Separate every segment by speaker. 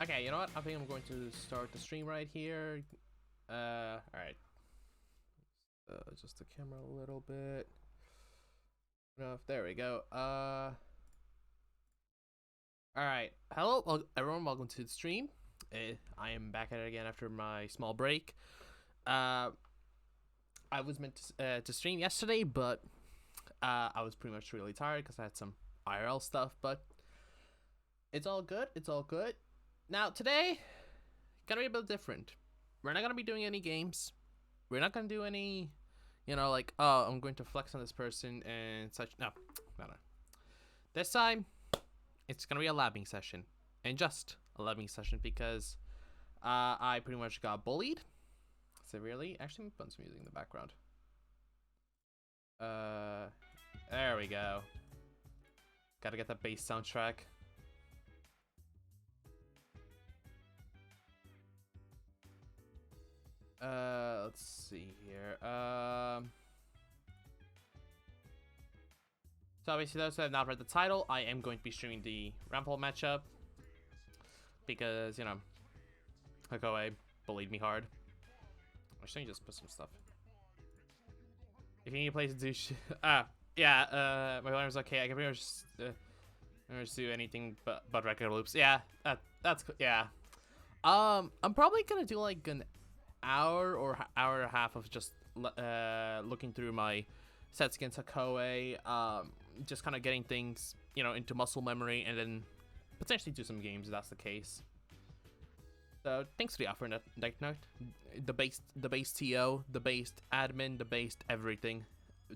Speaker 1: Okay, you know what? I think I'm going to start the stream right here. Alright. Just the camera a little bit. Enough. There we go. Alright. Hello, everyone. Welcome to the stream. I am back at it again after my small break. I was meant to stream yesterday, but I was pretty much really tired because I had some IRL stuff, but it's all good. It's all good. Now, today, gonna be a bit different. We're not gonna be doing any games. We're not gonna do any, like, oh, I'm going to flex on this person and such. No. This time, it's gonna be a labbing session, and just a labbing session because I pretty much got bullied severely. Actually, I'm putting some music in the background. There we go. Gotta get that bass soundtrack. Let's see here. So obviously, those who have not read the title, I am going to be streaming the Rampal matchup because, Hakoe bullied me hard. I should just put some stuff. If you need a place to do yeah, my alarm's okay. I can pretty much just do anything but record loops. Yeah, that's yeah. I'm probably gonna do like an hour or hour and a half of just looking through my sets against Hakoe, just kind of getting things, into muscle memory, and then potentially do some games if that's the case. So thanks for the offer, Decknut. The based TO, the based admin, the based everything.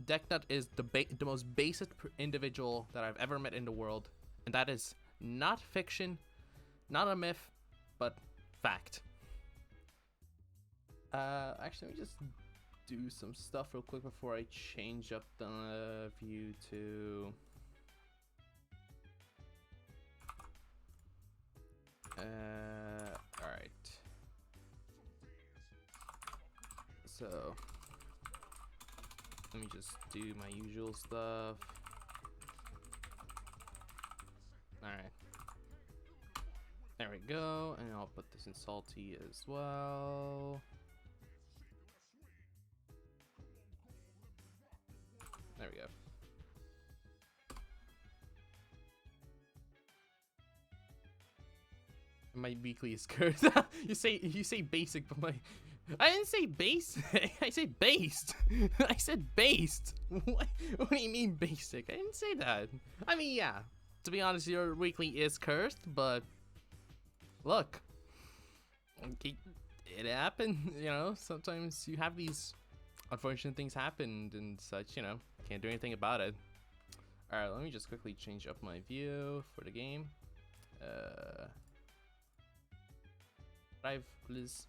Speaker 1: Decknut is the most basic individual that I've ever met in the world, and that is not fiction, not a myth, but fact. Actually, let me just do some stuff real quick before I change up the view to alright. So let me just do my usual stuff. Alright. There we go, and I'll put this in salty as well. There we go. My weekly is cursed. you say basic, but I didn't say base. I said based. I said based. What do you mean basic? I didn't say that. I mean, yeah. To be honest, your weekly is cursed, but look, it happened. Sometimes you have these unfortunate things happen and such. Can't do anything about it. All right, let me just quickly change up my view for the game. Drive, please.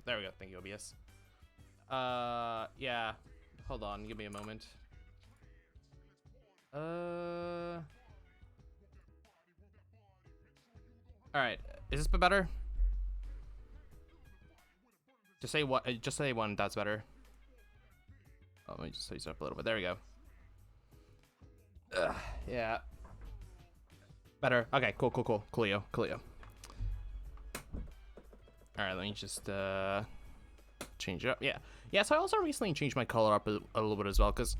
Speaker 1: There we go. Thank you, OBS. Yeah. Hold on. Give me a moment. All right. Is this better? Just say what? Just say one. That's better. Let me just raise it up a little bit. There we go. Yeah. Better. Okay, cool. Coolio. Alright, let me just change it up. Yeah, so I also recently changed my color up a little bit as well, because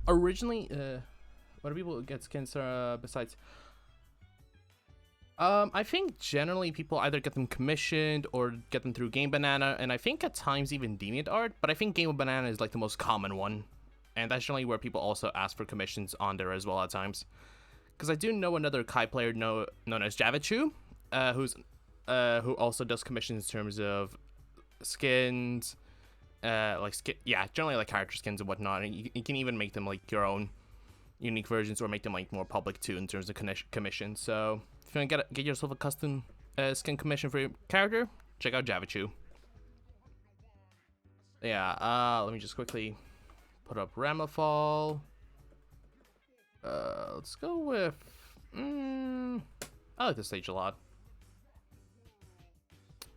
Speaker 1: originally, what do people get skins besides? I think generally people either get them commissioned or get them through Game Banana, and I think at times even DeviantArt, but I think Game Banana is like the most common one. And that's generally where people also ask for commissions on there as well at times. Because I do know another Kai player known as Javachu, who also does commissions in terms of skins, generally like character skins and whatnot. And you can even make them like your own unique versions, or make them like more public too in terms of commission. So if you want to get yourself a custom skin commission for your character, check out Javachu. Yeah, let me just quickly put up Ramlethal. Let's go with I like this stage a lot.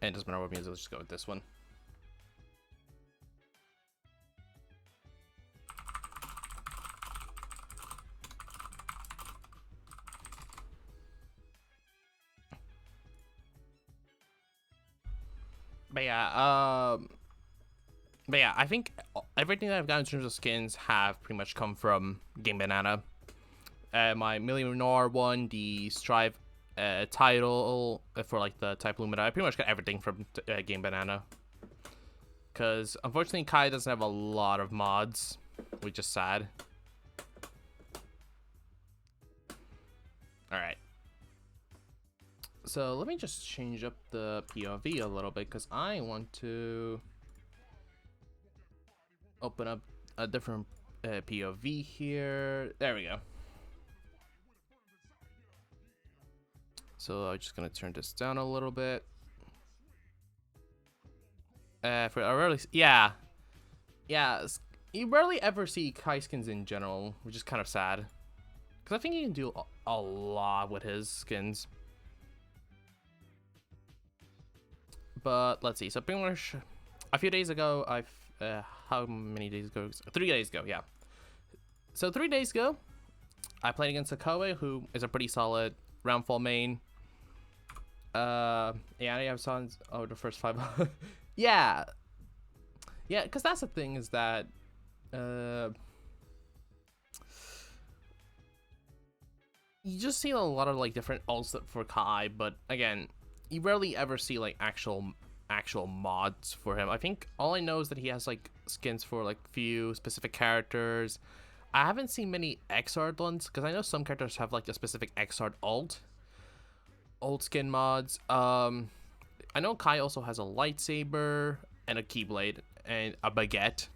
Speaker 1: And it doesn't matter what music, let's just go with this one. But yeah, I think everything that I've got in terms of skins have pretty much come from Game Banana. My Millionaire one, the Strive title for like the Type Lumina, I pretty much got everything from Game Banana. Because unfortunately Kai doesn't have a lot of mods, which is sad. Alright. So let me just change up the POV a little bit, because I want to open up a different POV here. There we go. So I'm just gonna turn this down a little bit. For a rarely, yeah, you rarely ever see Kai skins in general, which is kind of sad, because I think he can do a lot with his skins. But let's see. So pretty much a few days ago, how many days ago? 3 days ago, yeah. So 3 days ago, I played against Akoe, who is a pretty solid Roundfall main. Yeah, I have songs. Oh, the first 5. yeah, because that's the thing, is that you just see a lot of like different ults for Kai, but again, you rarely ever see like actual mods for him. I think all I know is that he has like skins for like few specific characters. I haven't seen many Xrd ones, because I know some characters have like a specific Xrd ult skin mods. I know Kai also has a lightsaber and a keyblade and a baguette,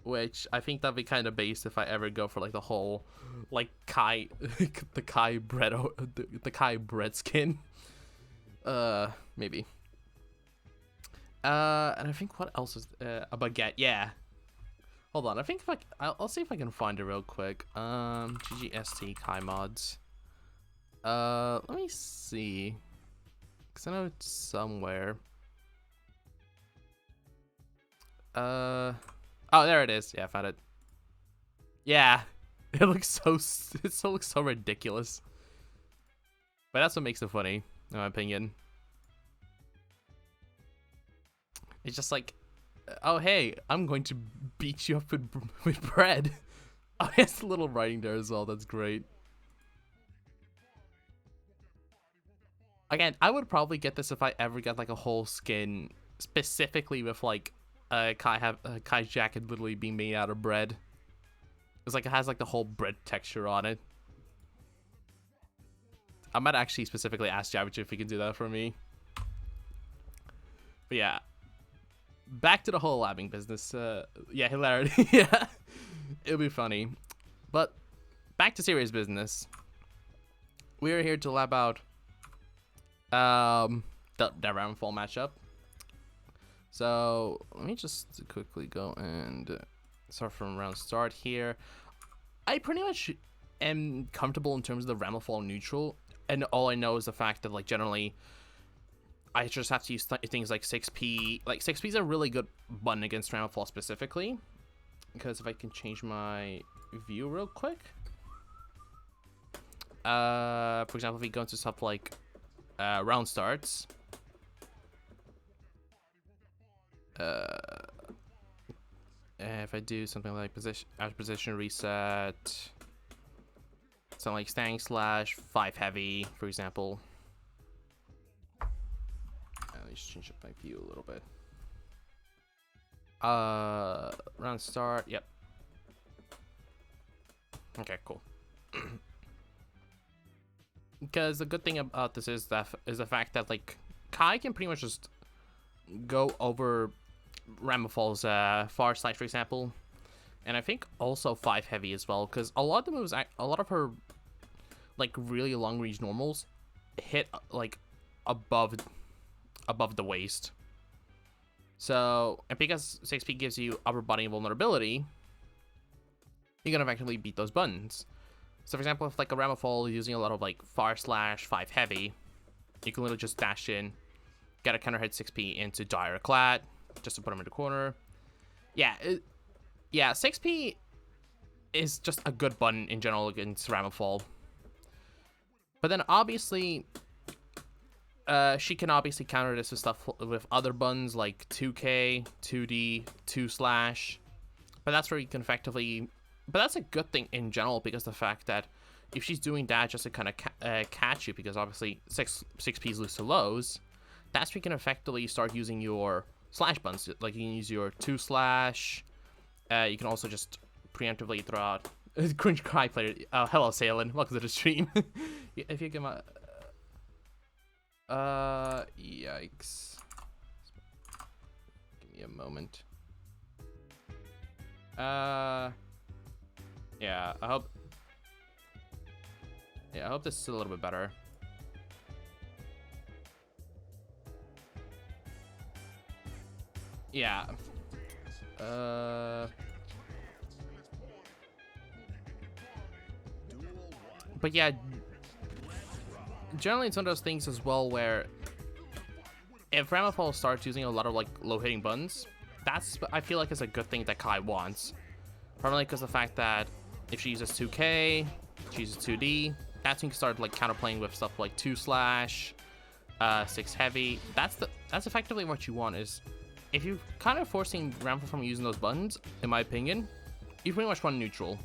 Speaker 1: which I think that'd be kind of based if I ever go for like the whole like Kai the Kai bread skin. Maybe. And I think what else is a baguette? Yeah. Hold on. I think if I'll see if I can find it real quick. GGST Kai mods. Let me see, cause I know it's somewhere. Oh, there it is. Yeah, I found it. Yeah, it looks so ridiculous. But that's what makes it funny, in my opinion. It's just like, oh hey, I'm going to beat you up with bread. Oh, he has a little writing there as well. That's great. Again, I would probably get this if I ever got like a whole skin specifically with like Kai's jacket literally being made out of bread. It's like it has like the whole bread texture on it. I might actually specifically ask Javachu if he can do that for me. But yeah, back to the whole labbing business. Yeah, hilarity. Yeah, it'll be funny. But back to serious business. We are here to lab out the Roundfall matchup. So let me just quickly go and start from round start here. I pretty much am comfortable in terms of the Ramlethal neutral, and all I know is the fact that like generally I just have to use things like 6P. Like 6P is a really good button against Ramlethal specifically, Because if I can change my view real quick. For example, if we go into stuff like round starts. If I do something like position reset, something like stang slash 5 heavy, for example. Let me just change up my view a little bit. Round start, yep. Okay, cool. Because the good thing about this is the fact that like Kai can pretty much just go over Ramifal's far slash, for example, and I think also 5 heavy as well, because a lot of the moves, a lot of her like really long range normals hit like above the waist. So, and because 6P gives you upper body vulnerability, you're gonna effectively beat those buttons. So for example, if like a Ramifal is using a lot of like far slash 5 heavy, you can literally just dash in, get a counter hit 6P into Dire Clad, just to put him in the corner. Yeah, 6P is just a good button in general against Ramifal. But then obviously, she can obviously counter this with stuff with other buttons like 2K, 2D, 2 slash. But that's where you can effectively. But that's a good thing in general, because the fact that if she's doing that just to kind of catch you, because obviously 6Ps lose to lows, that's where you can effectively start using your slash buttons. Like you can use your 2 slash. You can also just preemptively throw out cringe cry player. Hello, Salen. Welcome to the stream. If you give my yikes. Give me a moment. Yeah, I hope this is a little bit better. Yeah. But yeah, generally it's one of those things as well where if Ramifal starts using a lot of like low hitting buttons, that's, I feel like, is a good thing that Kai wants. Primarily because the fact that if she uses 2K, she uses 2D, that's when you can start like counterplaying with stuff like 2 slash, 6 heavy. That's effectively what you want. Is if you're kind of forcing Ramifal from using those buttons, in my opinion, you pretty much want neutral.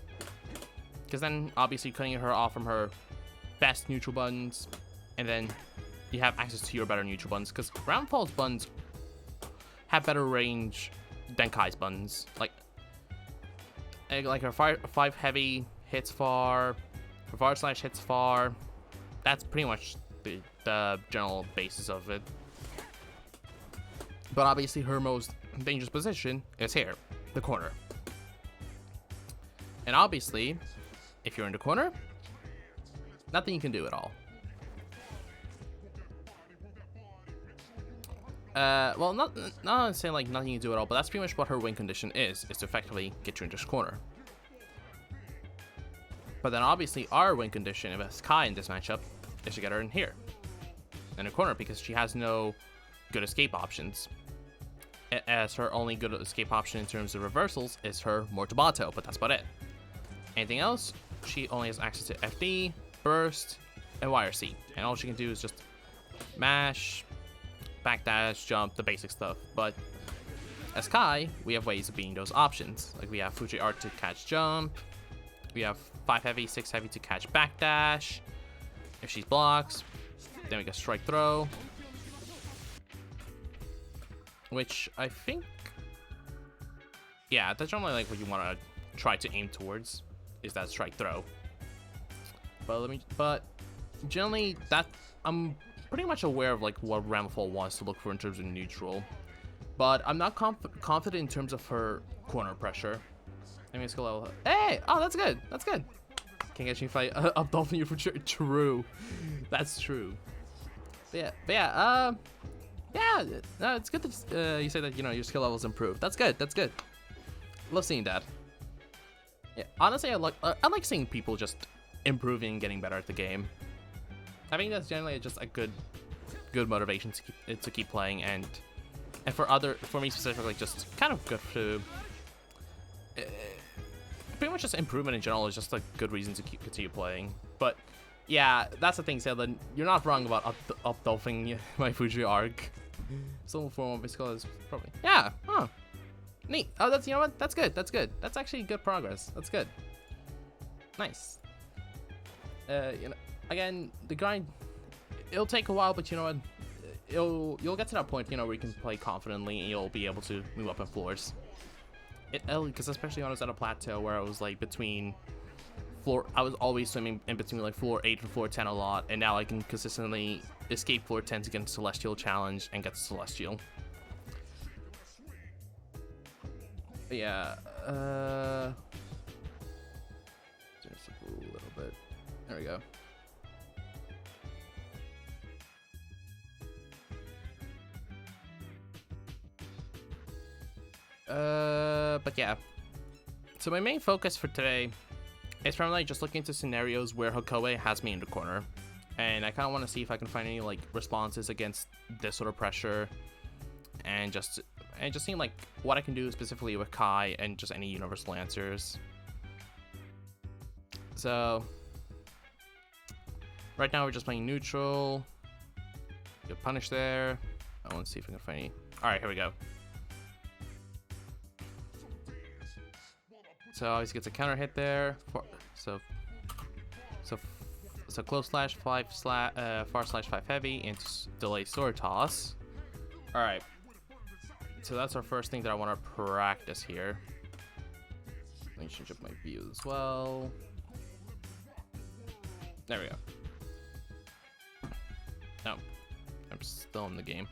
Speaker 1: Because then obviously cutting her off from her best neutral buttons, and then you have access to your better neutral buttons. Because Ramifal's buttons have better range than Kai's buttons. Like her 5 heavy hits far, her far slash hits far. That's pretty much the general basis of it. But obviously her most dangerous position is here, the corner. And obviously, if you're in the corner, nothing you can do at all. Well, not saying like nothing you can do at all, but that's pretty much what her win condition is to effectively get you into this corner. But then obviously our win condition, if it's Kai in this matchup, is to get her in here, in a corner, because she has no good escape options. As her only good escape option in terms of reversals is her Mortabato, but that's about it. Anything else, she only has access to FD, Burst, and YRC, and all she can do is just mash, backdash, jump, the basic stuff. But as Kai, we have ways of beating those options. Like we have Fuji Art to catch jump, we have 5 heavy, 6 heavy to catch backdash. If she blocks, then we get strike throw, which I think, yeah, that's generally like what you want to try to aim towards, is that strike throw. But generally that I'm pretty much aware of like what Ramifal wants to look for in terms of neutral, but I'm not confident in terms of her corner pressure. Let me skill level. Hey, oh, that's good. That's good. Can't get you fight up dolphin you for true. That's true. But yeah. No, it's good that you say that, you know, your skill levels improved. That's good. That's good. Love seeing that. Yeah, honestly, I like seeing people just improving and getting better at the game. I think that's generally just a good motivation to keep playing, and for me specifically, just kind of good to pretty much just improvement in general is just a good reason to continue playing. But yeah, that's the thing, Sailing. You're not wrong about updolfing my Fuji arc. Some form of physical is probably neat. Oh, that's, you know what? That's good. That's good. That's actually good progress. That's good. Nice. You know, again, the grind, it'll take a while, but you know what? You'll get to that point, you know, where you can play confidently and you'll be able to move up in floors. Because especially when I was at a plateau where I was like between I was always swimming in between like floor 8 and floor 10 a lot, and now I can consistently escape floor 10 to get into Celestial Challenge and get to Celestial. But yeah, just a little bit. There we go. But yeah. So my main focus for today is primarily just looking into scenarios where Hakoe has me in the corner. And I kind of want to see if I can find any like responses against this sort of pressure, and just seeing like what I can do specifically with Kai and just any universal answers. So right now we're just playing neutral. Get punished there. I want to see if I can find any. All right, here we go. So always gets a counter hit there. So close slash 5 far slash 5 heavy and delay sword toss. All right. So that's our first thing that I want to practice here. Let me change up my view as well. There we go. No, I'm still in the game.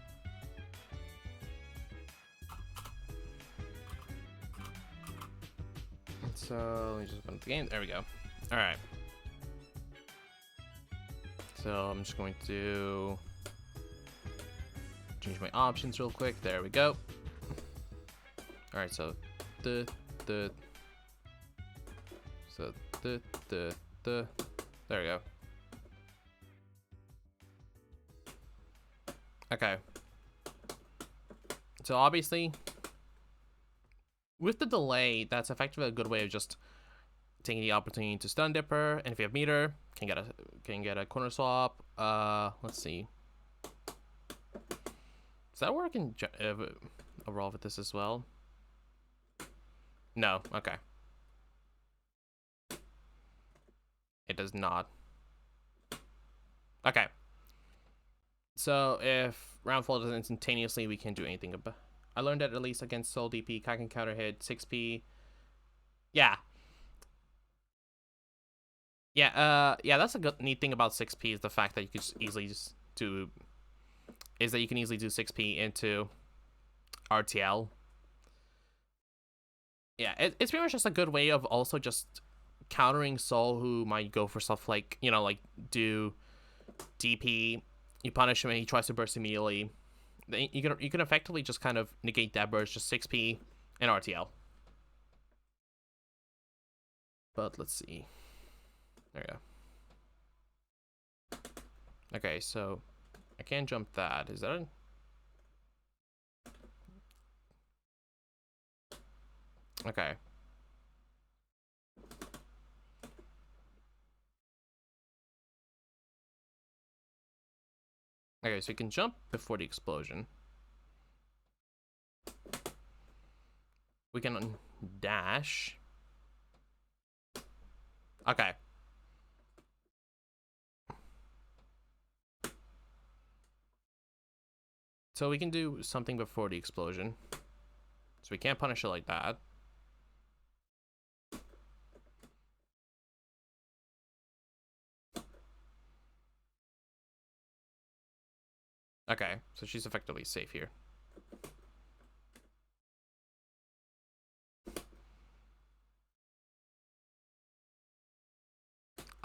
Speaker 1: So let me just open the game. There we go. All right. So I'm just going to change my options real quick. There we go. All right. So there we go. Okay. So obviously, with the delay, that's effectively a good way of just taking the opportunity to stun Dipper, and if you have meter, can get a corner swap. Let's see. Does that work in overall with this as well? No. Okay. It does not. Okay. So if Roundfall does instantaneously, we can't do anything about. I learned that at least against Soul DP, Kai can counter hit 6p. Yeah. Yeah, that's a good neat thing about 6p is the fact that you could just easily just do is that you can easily do 6p into RTL. Yeah, it's pretty much just a good way of also just countering Soul, who might go for stuff like, you know, like do DP, you punish him and he tries to burst immediately. You can effectively just kind of negate that burst, just 6p and RTL. But let's see. There we go. Okay, so I can't jump that. Is that a... Okay. Okay, so you can jump before the explosion. We can dash. Okay. So we can do something before the explosion. So we can't punish it like that. Okay, so she's effectively safe here.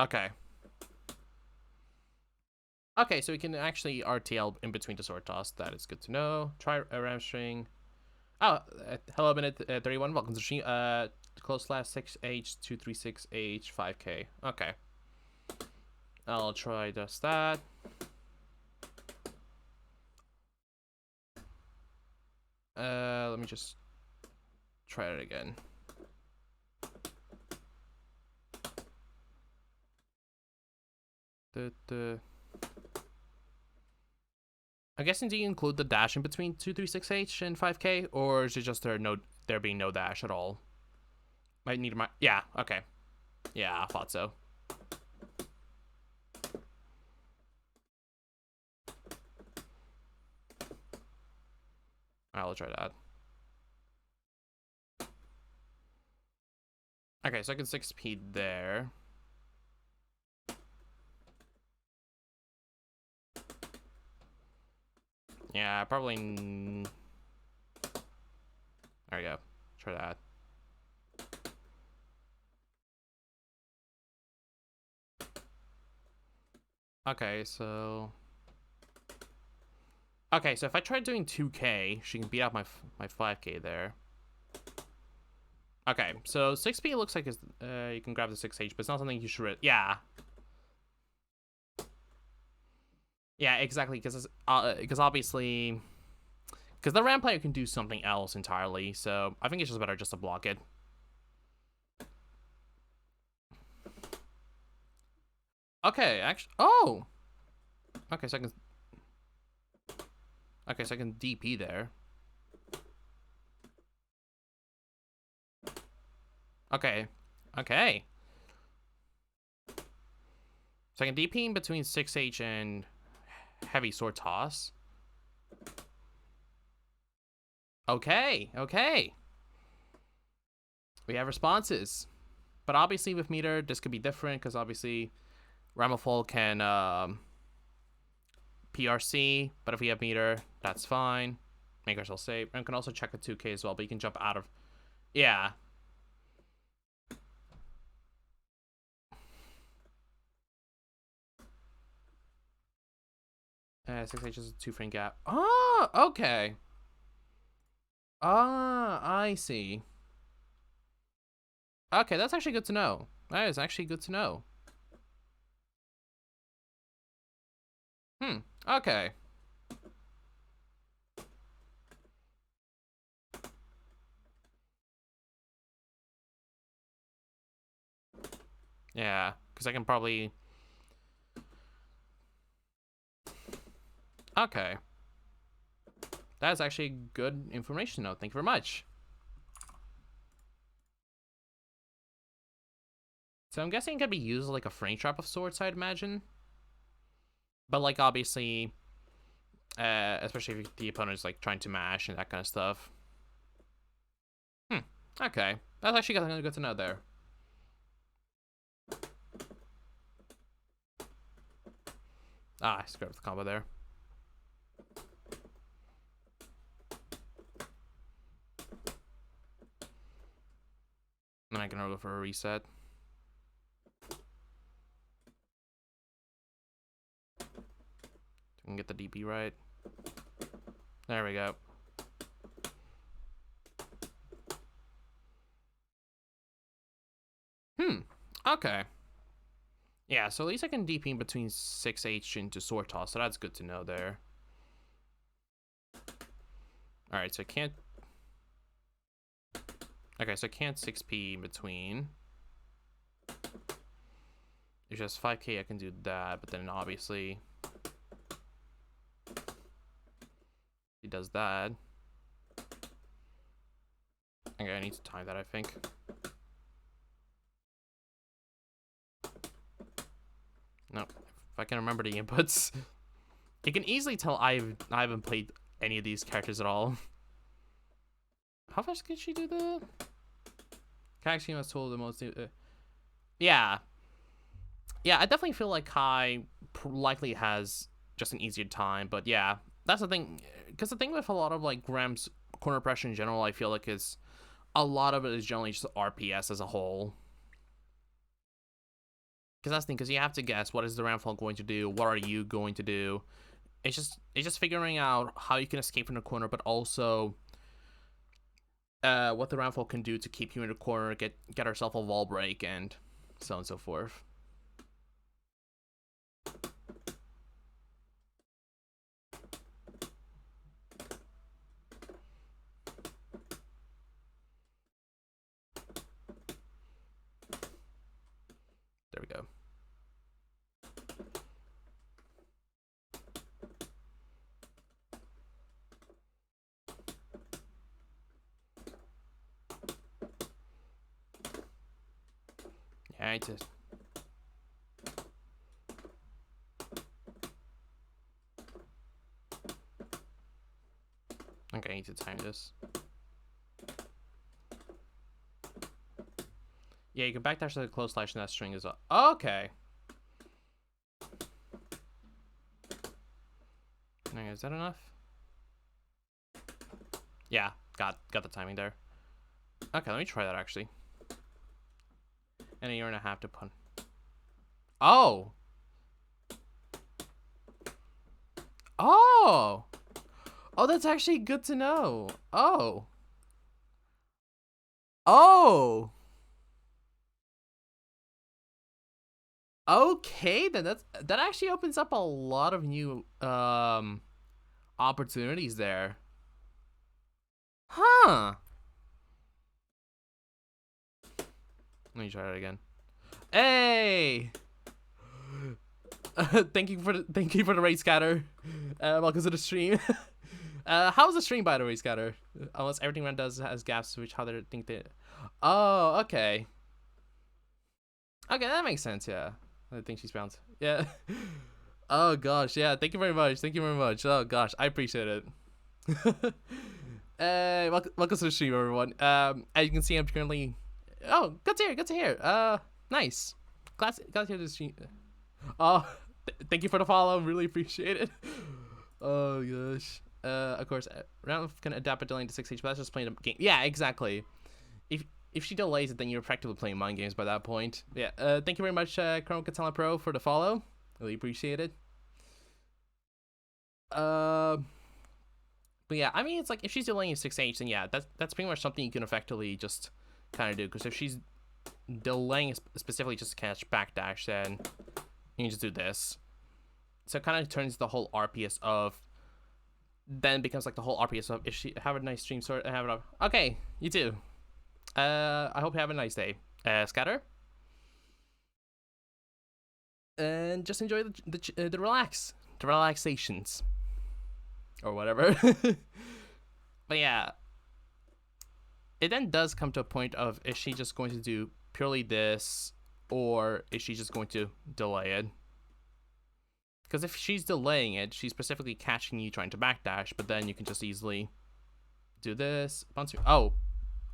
Speaker 1: Okay. Okay, so we can actually RTL in between the sword toss. That is good to know. Try a ram string. Oh, hello, minute 31. Welcome to the stream. Close slash 6H236H 5K. Okay. I'll try just that. Let me just try it again. I'm guessing, do you include the dash in between 236H and 5K, or is it just there being no dash at all? Might need my, yeah, okay. Yeah, I thought so. I'll try that. Okay, so I can 6P there. Yeah, probably. There we go. Try that. Okay, so. Okay, so if I try doing 2K, she can beat out my 5K there. Okay, so 6P looks like it's, you can grab the 6H, but it's not something you should. Yeah. Yeah, exactly, because obviously, because the ramp player can do something else entirely, so I think it's just better just to block it. Okay, actually, oh! Okay, so I can DP there. Okay, okay. So I can DP in between 6H and heavy sword toss. Okay, okay. We have responses. But obviously with meter, this could be different because obviously Ramafall can PRC, but if we have meter, that's fine. Make ourselves safe. And can also check a 2K as well, but you can jump out of... Yeah. 6H is a 2-frame gap. Oh, okay. Ah, I see. Okay, that's actually good to know. That is actually good to know. Okay. Yeah, because I can probably... Okay. That's actually good information, though. Thank you very much. So I'm guessing it could be used like a frame trap of sorts, I'd imagine. But like obviously, especially if the opponent is like trying to mash and that kind of stuff. Okay, that's actually good to know there. Ah, I screwed up the combo there. And I can go for a reset. Can get the DP right. There we go. Okay. Yeah, so at least I can DP in between 6H into sword toss, so that's good to know there. Alright, so I can't... Okay, so I can't 6P in between. It's just 5K, I can do that, but then obviously... He does that. Okay, I need to time that, I think. No, if I can remember the inputs. You can easily tell I haven't played any of these characters at all. How fast can she do the... Kaxi was told the most... yeah. Yeah, I definitely feel like Kai likely has just an easier time, but yeah. That's the thing, because the thing with a lot of like Graham's corner pressure in general, I feel like is a lot of it is generally just RPS as a whole. Because that's the thing, because you have to guess what is the Ramfall going to do, what are you going to do. It's just figuring out how you can escape from the corner, but also what the Ramfall can do to keep you in the corner, get herself a wall break, and so on and so forth. There we go. I need to... Okay, I need to time this. Yeah, you can backdash to the close slash and that string is up. Okay. Okay, is that enough? Yeah, got the timing there. Okay, let me try that actually. And then you're gonna have to put... Oh! Oh! Oh, that's actually good to know. Oh. Oh! Okay, then that actually opens up a lot of new opportunities there. Huh. Let me try that again. Hey! thank you for the raid scatter. Welcome to the stream. How's the stream, by the way, scatter? Almost everything Ren does has gaps, which how they think they... Oh, okay. Okay, that makes sense, yeah. I think she's bounced. Yeah. Oh gosh, yeah. Thank you very much. Thank you very much. Oh gosh, I appreciate it. Welcome to the stream, everyone. As you can see, I'm currently... Oh, good to hear. Good to hear. Nice. Glad to hear the stream. Oh, thank you for the follow. Really appreciate it. Oh gosh. Of course, Round can adapt a delay to 6H, but that's just playing a game. Yeah, exactly. If she delays it, then you're practically playing mind games by that point. Yeah. Thank you very much, Chrome Katana Pro, for the follow. Really appreciate it. But yeah, I mean, it's like if she's delaying 6H, then yeah, that's pretty much something you can effectively just kind of do. Because if she's delaying specifically just to catch backdash, then you can just do this. So it kind of turns the whole RPS of... Then becomes like the whole RPS of... If she have a nice stream, sort of have it up. Okay, you too. I hope you have a nice day. Scatter. And just enjoy the relaxations. Or whatever. But yeah. It then does come to a point of, is she just going to do purely this, or is she just going to delay it? Because if she's delaying it, she's specifically catching you trying to backdash, but then you can just easily do this. Oh,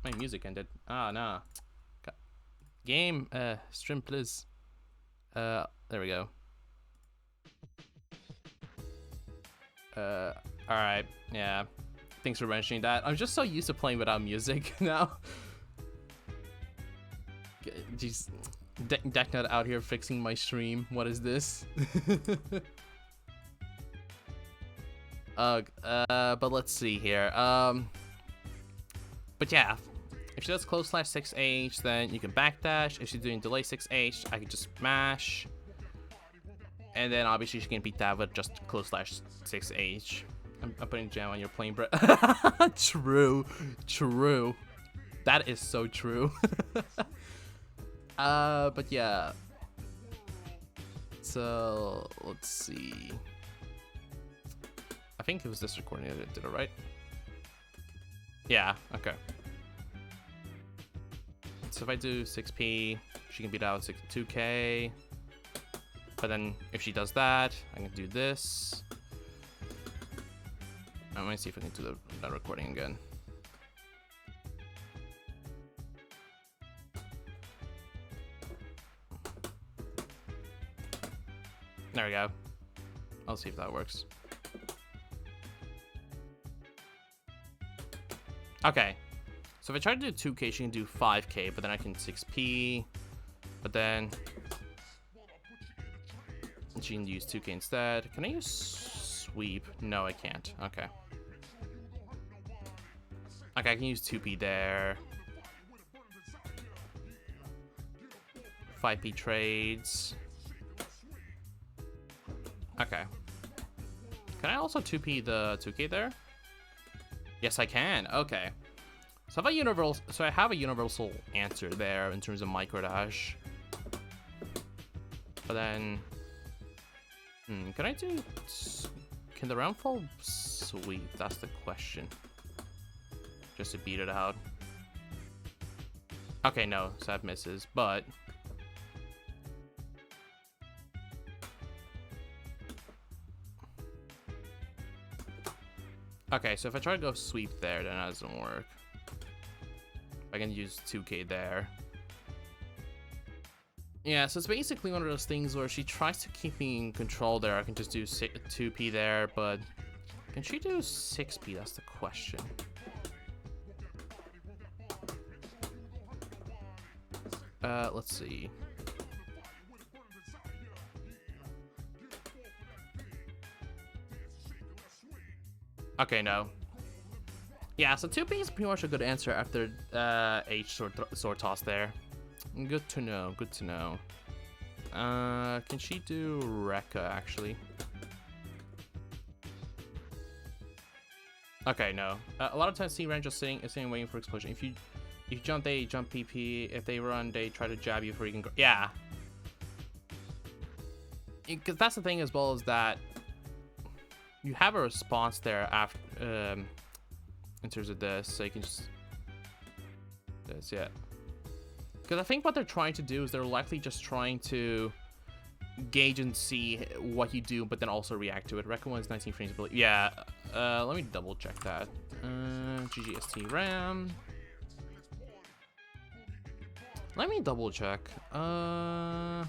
Speaker 1: my music ended. Ah, no. Game, stream please. There we go. Alright, yeah. Thanks for mentioning that. I'm just so used to playing without music now. Jeez. Decknut out here fixing my stream. What is this? But let's see here. But yeah, if she does close slash 6H, then you can backdash. If she's doing delay 6H, I can just smash. And then obviously she can beat that with just close slash 6H. I'm putting jam on your plane, bro. True. That is so true. But yeah. So let's see. I think it was this recording that did it, right? Yeah, okay. So if I do 6P, she can beat out 2K. But then if she does that, I can do this. I might see if I can do that recording again. There we go. I'll see if that works. Okay. So if I try to do 2K, she can do 5K, but then I can 6P. But then she can use 2K instead. Can I use sweep? No, I can't. Okay. Okay, I can use 2P there. 5P trades. Okay. Can I also 2P the 2K there? Yes, I can. Okay. So I have a universal answer there in terms of micro dash. But then, can I do? Can the round fall sweep? That's the question. Just to beat it out. Okay, no, so that misses. But Okay, so if I try to go sweep there, then that doesn't work. I can use 2k there. Yeah, so it's basically one of those things where she tries to keep me in control there. I can just do 2p there, but can she do 6p? That's the question. Let's see. Okay, no. Yeah, so 2p is pretty much a good answer after H sword toss there. Good to know, good to know. Can she do Rekka, actually? Okay, no. A lot of times C-Range just sitting waiting for explosion. If you jump, they jump PP. If they run, they try to jab you before you can go. Yeah. Because that's the thing as well, is that you have a response there after in terms of this, so you can just this, yeah. Because I think what they're trying to do is they're likely just trying to gauge and see what you do, but then also react to it. Rekka 1 is 19 frames per second. Yeah. Let me double check that. GGST RAM. Let me double check. Yeah.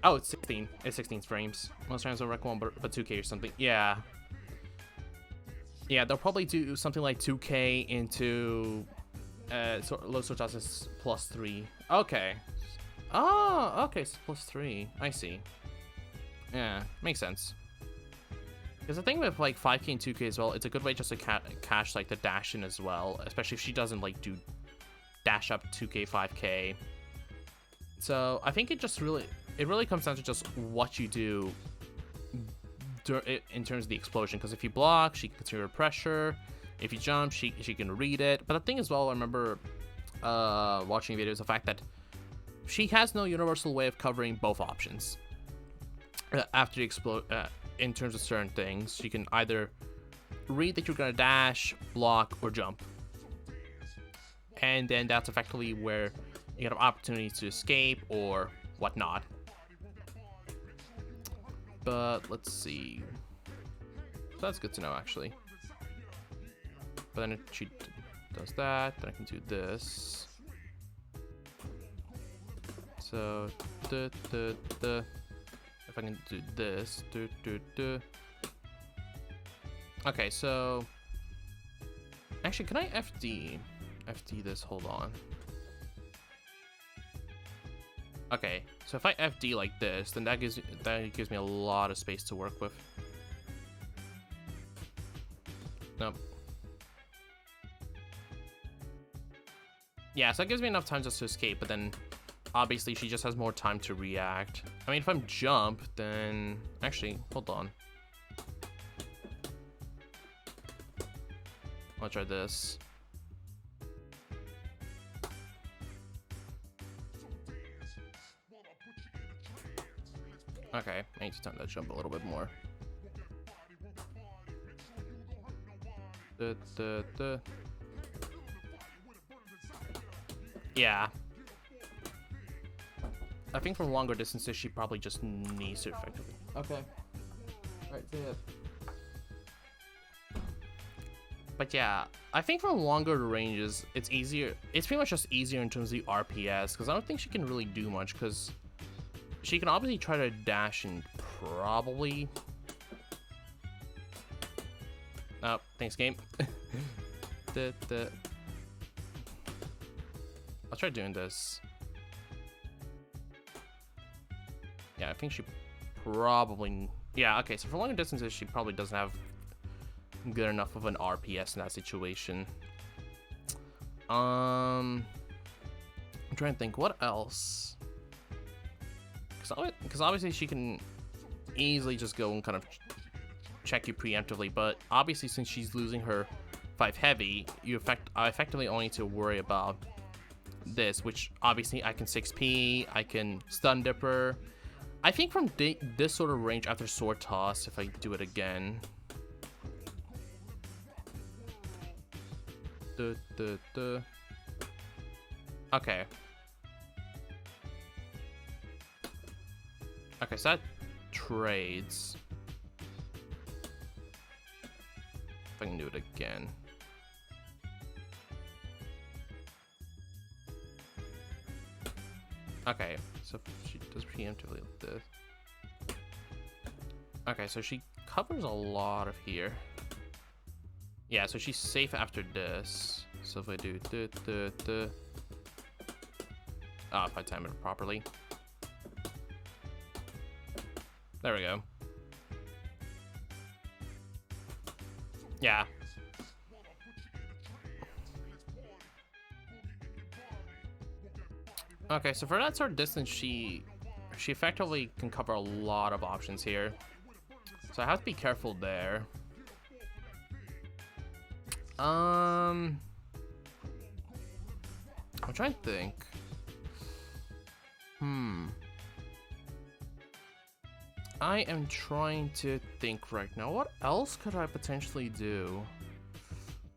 Speaker 1: Oh, it's 16. It's 16 frames. Most times on Rekka 1, but 2K or something. Yeah. Yeah, they'll probably do something like 2K into low sword toss is +3. Okay. Oh, okay, it's +3. I see. Yeah, makes sense. Because the thing with like 5K and 2K as well, it's a good way just to cash like the dash in as well, especially if she doesn't like do dash up 2K, 5K. So I think it really comes down to just what you do in terms of the explosion. Because if you block, she can continue her pressure. If you jump, she can read it. But the thing as well, I remember watching videos, the fact that she has no universal way of covering both options. After the explode, in terms of certain things, she can either read that you're gonna dash, block, or jump, and then that's effectively where you have opportunities to escape or whatnot. But let's see. So that's good to know, actually. But then if she does that, then I can do this. So, if I can do this, Okay, so actually, can I FD this? Hold on. Okay, so if I FD like this, then that gives me a lot of space to work with. Nope. Yeah, so that gives me enough time just to escape, but then obviously she just has more time to react. I mean, if I'm jump, then actually, hold on. I'll try this. Okay, I need to time that jump a little bit more. Yeah. I think from longer distances, she probably just needs it effectively. Okay. Alright, see ya. But yeah, I think from longer ranges, it's easier. It's pretty much just easier in terms of the RPS, because I don't think she can really do much, because she can obviously try to dash and probably... Oh, thanks, game. I'll try doing this. Yeah, I think she probably... Yeah, okay, so for longer distances, she probably doesn't have good enough of an RPS in that situation. I'm trying to think, what else? Because obviously she can easily just go and kind of check you preemptively, but obviously since she's losing her 5 heavy, I effectively only need to worry about this, which obviously I can 6p, I can stun dipper. I think from this sort of range after sword toss, if I do it again. Okay. Okay, so that trades. if I can do it again. Okay, so she does preemptively like this. Okay, so she covers a lot of here. Yeah, so she's safe after this. So if I do if I time it properly. There we go. Yeah. Okay, so for that sort of distance, she effectively can cover a lot of options here. So I have to be careful there. I'm trying to think. I am trying to think right now. What else could I potentially do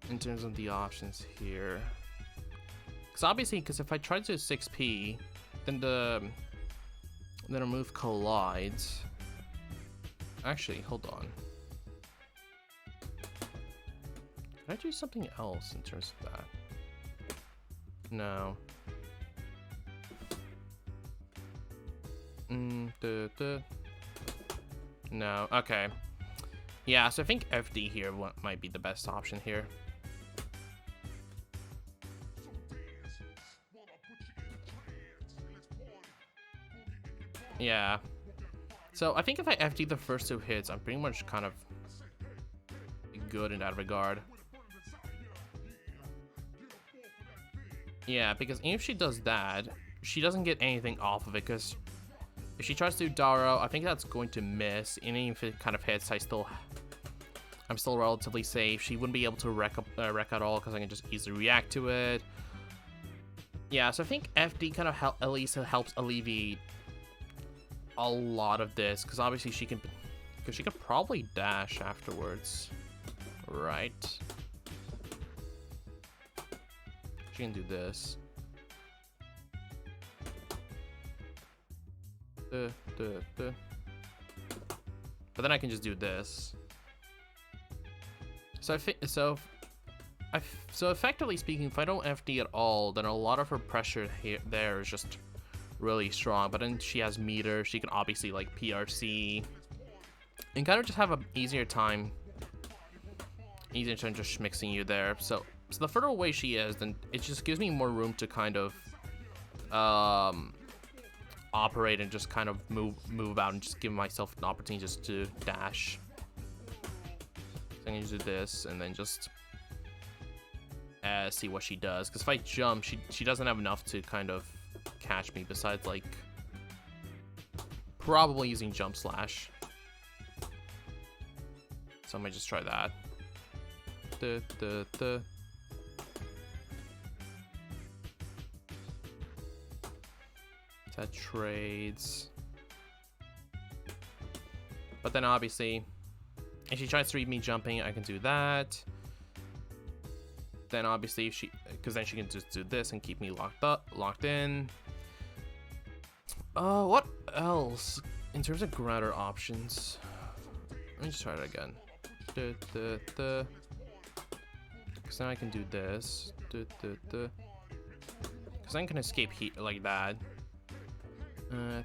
Speaker 1: in terms of the options here? Because obviously, if I try to do 6P, then the move collides. Actually, hold on. Can I do something else in terms of that? No. No. Okay. Yeah, so I think FD here might be the best option here. Yeah. So I think if I FD the first 2 hits, I'm pretty much kind of good in that regard. Yeah, because even if she does that, she doesn't get anything off of it, because if she tries to do Daro, I think that's going to miss. And even if it kind of hits, I'm still relatively safe. She wouldn't be able to wreck at all, because I can just easily react to it. Yeah, so I think FD kind of at least helps alleviate a lot of this, because obviously she can probably dash afterwards, right? She can do this. But then I can just do this. So so effectively speaking, if I don't FD at all, then a lot of her pressure there is just really strong. But then she has meter. She can obviously like PRC and kind of just have an easier time just mixing you there. So the further away she is, then it just gives me more room to kind of operate and just kind of move about and just give myself an opportunity just to dash. So I'm gonna do this and then just see what she does, because if I jump, she doesn't have enough to kind of catch me, besides like probably using jump slash. So I might just try that. That trades. But then obviously, if she tries to read me jumping, I can do that. Then obviously, because then she can just do this and keep me locked in. What else in terms of grounder options? Let me just try it again. Because then I can do this. Because then I can escape heat like that. I'll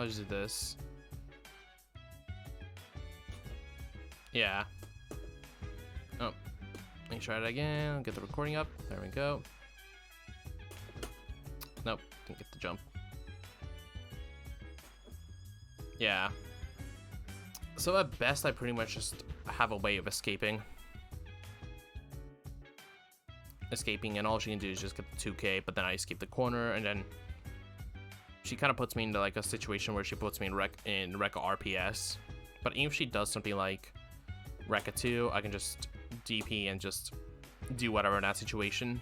Speaker 1: just do this. Yeah. Oh, let me try it again. Get the recording up. There we go. Nope, didn't get the jump. Yeah. So at best, I pretty much just have a way of escaping, and all she can do is just get the 2K, but then I escape the corner, and then she kind of puts me into like a situation where she puts me in Rekka RPS. But even if she does something like Rekka 2, I can just DP and just do whatever in that situation.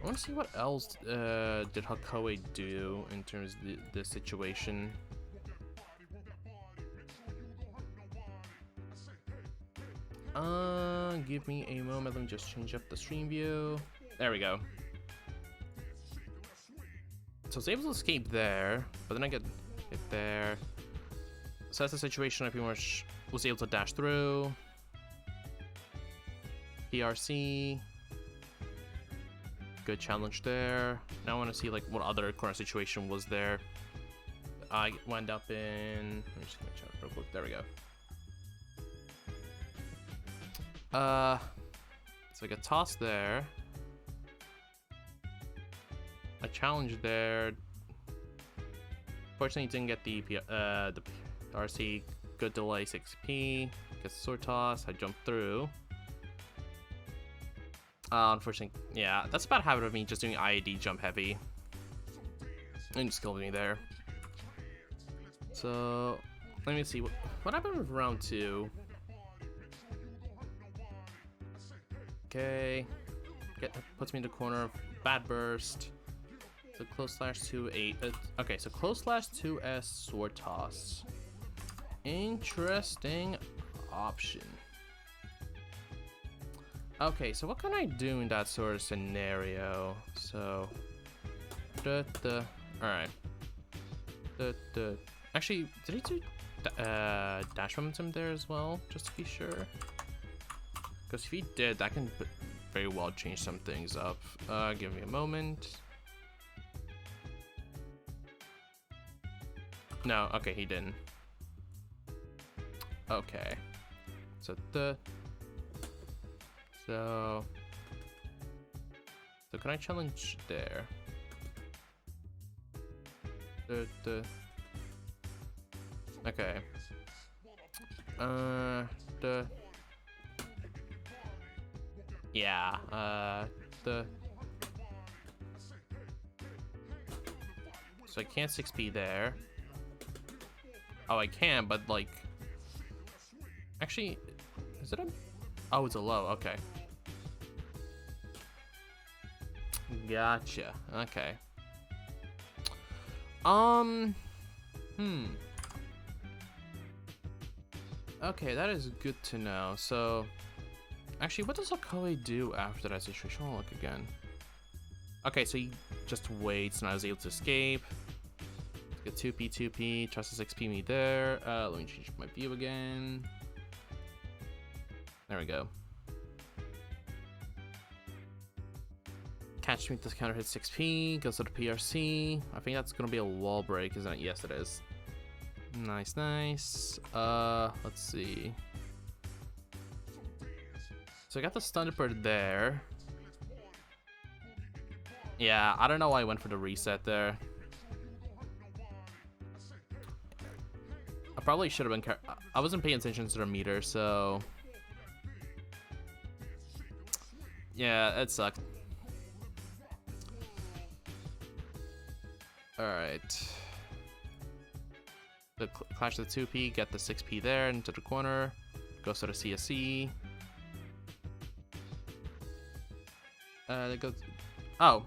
Speaker 1: I want to see what else did Hakoe do in terms of this situation. Give me a moment. Let me just change up the stream view. There we go. So I was able to escape there, but then I get hit there. So that's the situation. I pretty much was able to dash through. PRC. Good challenge there. Now I want to see like what other corner situation was there. I wound up in. I'm just gonna check real quick. There we go. So I got tossed there. A challenge there. Fortunately, didn't get the RC. Good delay 6p. Gets sword toss. I jumped through. Unfortunately, yeah, that's a bad habit of me just doing IAD jump heavy. And just killed me there. So let me see what happened with round 2. Okay, puts me in the corner. Bad burst. So close slash 2-8. Okay, so close slash 2s sword toss. Interesting option. Okay, so what can I do in that sort of scenario? So, alright. Actually, did he do dash momentum there as well, just to be sure? Because if he did, that can very well change some things up. Give me a moment. No, okay, he didn't. Okay. So can I challenge there? Okay. Yeah. So I can't 6p there. Oh, I can, but like. Actually, is it a? Oh, it's a low. Okay. Gotcha. Okay. Okay, that is good to know. So, actually, what does Okoe do after that situation? I'll look again. Okay, so he just waits, and I was able to escape. Get 2p, tries to 6p me there. Let me change my view again. There we go. Catch me to counter hit 6p, goes to the PRC. I think that's gonna be a wall break, isn't it? Yes, it is. Nice, nice. Let's see. So I got the Thunderbird there. Yeah, I don't know why I went for the reset there. I probably should have been. I wasn't paying attention to the meter, so yeah, it sucked. All right. The clash of the 2p, get the 6p there into the corner. Goes to the CSC. That goes. Oh,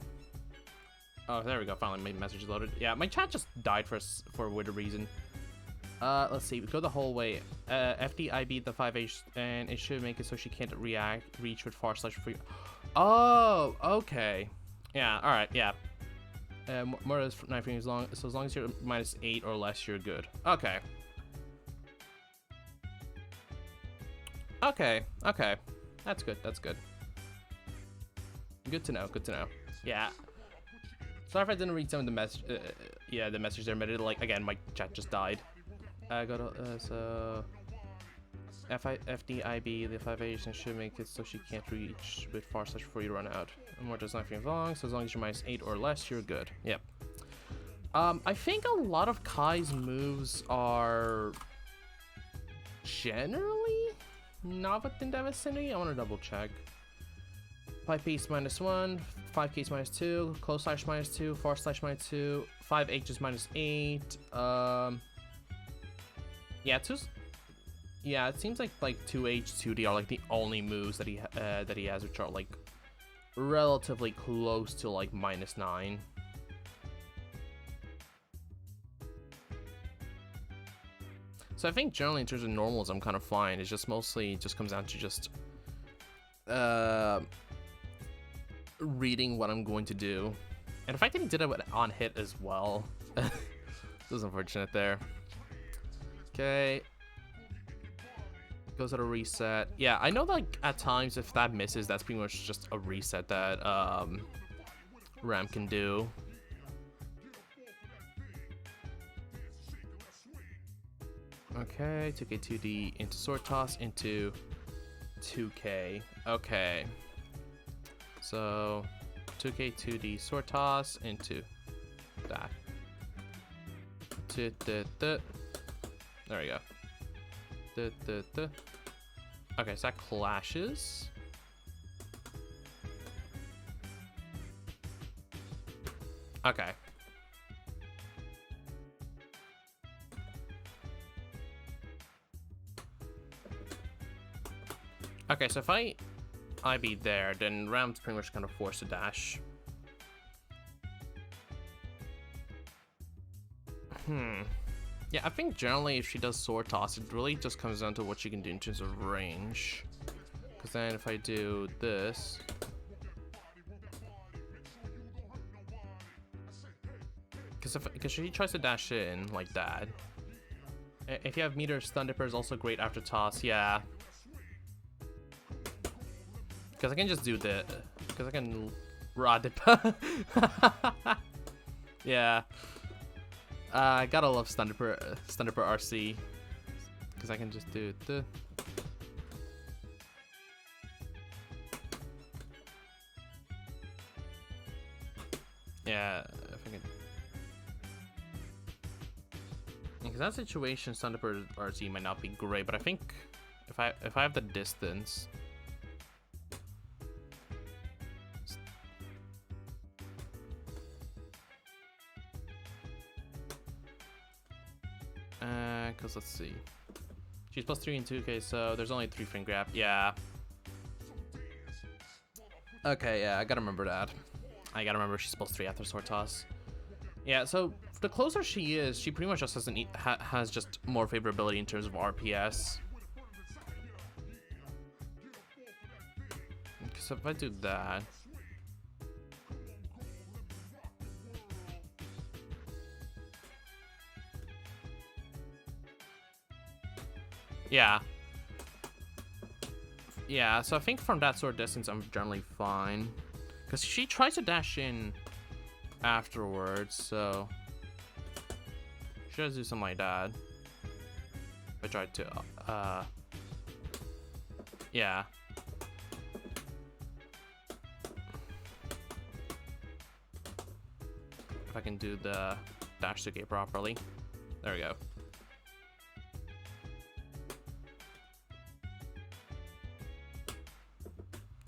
Speaker 1: there we go. Finally, my message loaded. Yeah, my chat just died for a weird reason. Let's see. We go the whole way. FDIB the 5H, and it should make it so she can't reach with far slash free. Oh, okay. Yeah. All right. Yeah. More than 9 frames long. So as long as you're -8 or less, you're good. Okay. Okay. Okay. That's good. That's good. Good to know. Good to know. Yeah. Sorry if I didn't read some of the message. Yeah, the message there. But it, like, again, my chat just died. I got so FDIB the 5H and should make it so she can't reach with far slash before you run out. More does 9 frames long, so as long as you're -8 or less, you're good. Yep. I think a lot of Kai's moves are generally not within that vicinity. I want to double check. 5 pace -1, 5 case -2, close slash -2, far slash -2, 5H is -8. Yeah, yeah, it seems like 2H, 2D are like the only moves that he has, which are like relatively close to like -9. So I think generally in terms of normals, I'm kind of fine. It's just mostly just comes down to just reading what I'm going to do. And the fact that he did it on hit as well. It was unfortunate there. Okay. Goes at a reset. Yeah, I know like at times if that misses, that's pretty much just a reset that Ram can do. Okay, 2K 2D into sword toss into 2K. Okay. So 2K 2D sword toss into that. There we go. Okay, so that clashes. Okay. Okay, so if I IB there, then Ram's pretty much kind of forced to dash. Yeah, I think generally if she does sword toss, it really just comes down to what she can do in terms of range. Because then if I do this... Because she tries to dash in like that. If you have meter, Stun Dipper is also great after toss, yeah. Because I can just do the... Because I can raw dip. Yeah. I gotta love Stun Dipper RC. Because I can just do the... Yeah, if I can... Because that situation, Stun Dipper RC might not be great, but I think if I have the distance... Because let's see. She's +3 in 2K, so there's only 3 frame grab. Yeah. Okay, yeah, I gotta remember that. I gotta remember she's +3 after sword toss. Yeah, so the closer she is, she pretty much just has just more favorability in terms of RPS. Because if I do that... Yeah. Yeah, so I think from that sort of distance, I'm generally fine. Because she tries to dash in afterwards, so... She does do something like that. I tried to, yeah. If I can do the dash 2K properly. There we go.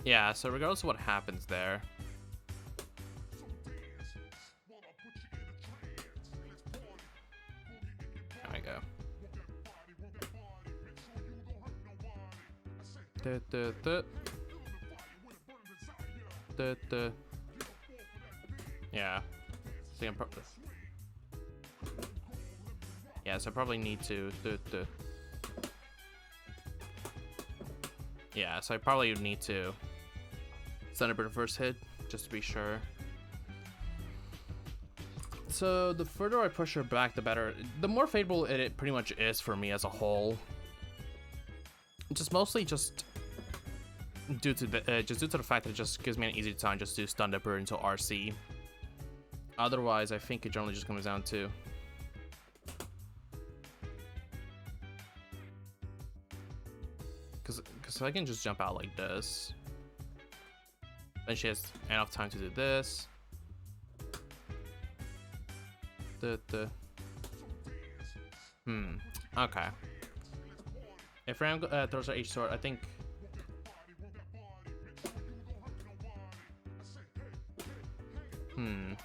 Speaker 1: Yeah, so regardless of what happens there. There we go. Yeah. So yeah, so I probably need to yeah, so I probably need to Stun Dipper first hit, just to be sure. So the further I push her back, the better. The more favorable it pretty much is for me as a whole. Just mostly just due to the fact that it just gives me an easy time just to Stun Dipper into RC. Otherwise, I think it generally just comes down to because I can just jump out like this. Then she has enough time to do this. Okay. If Ram throws her H sword, I think. If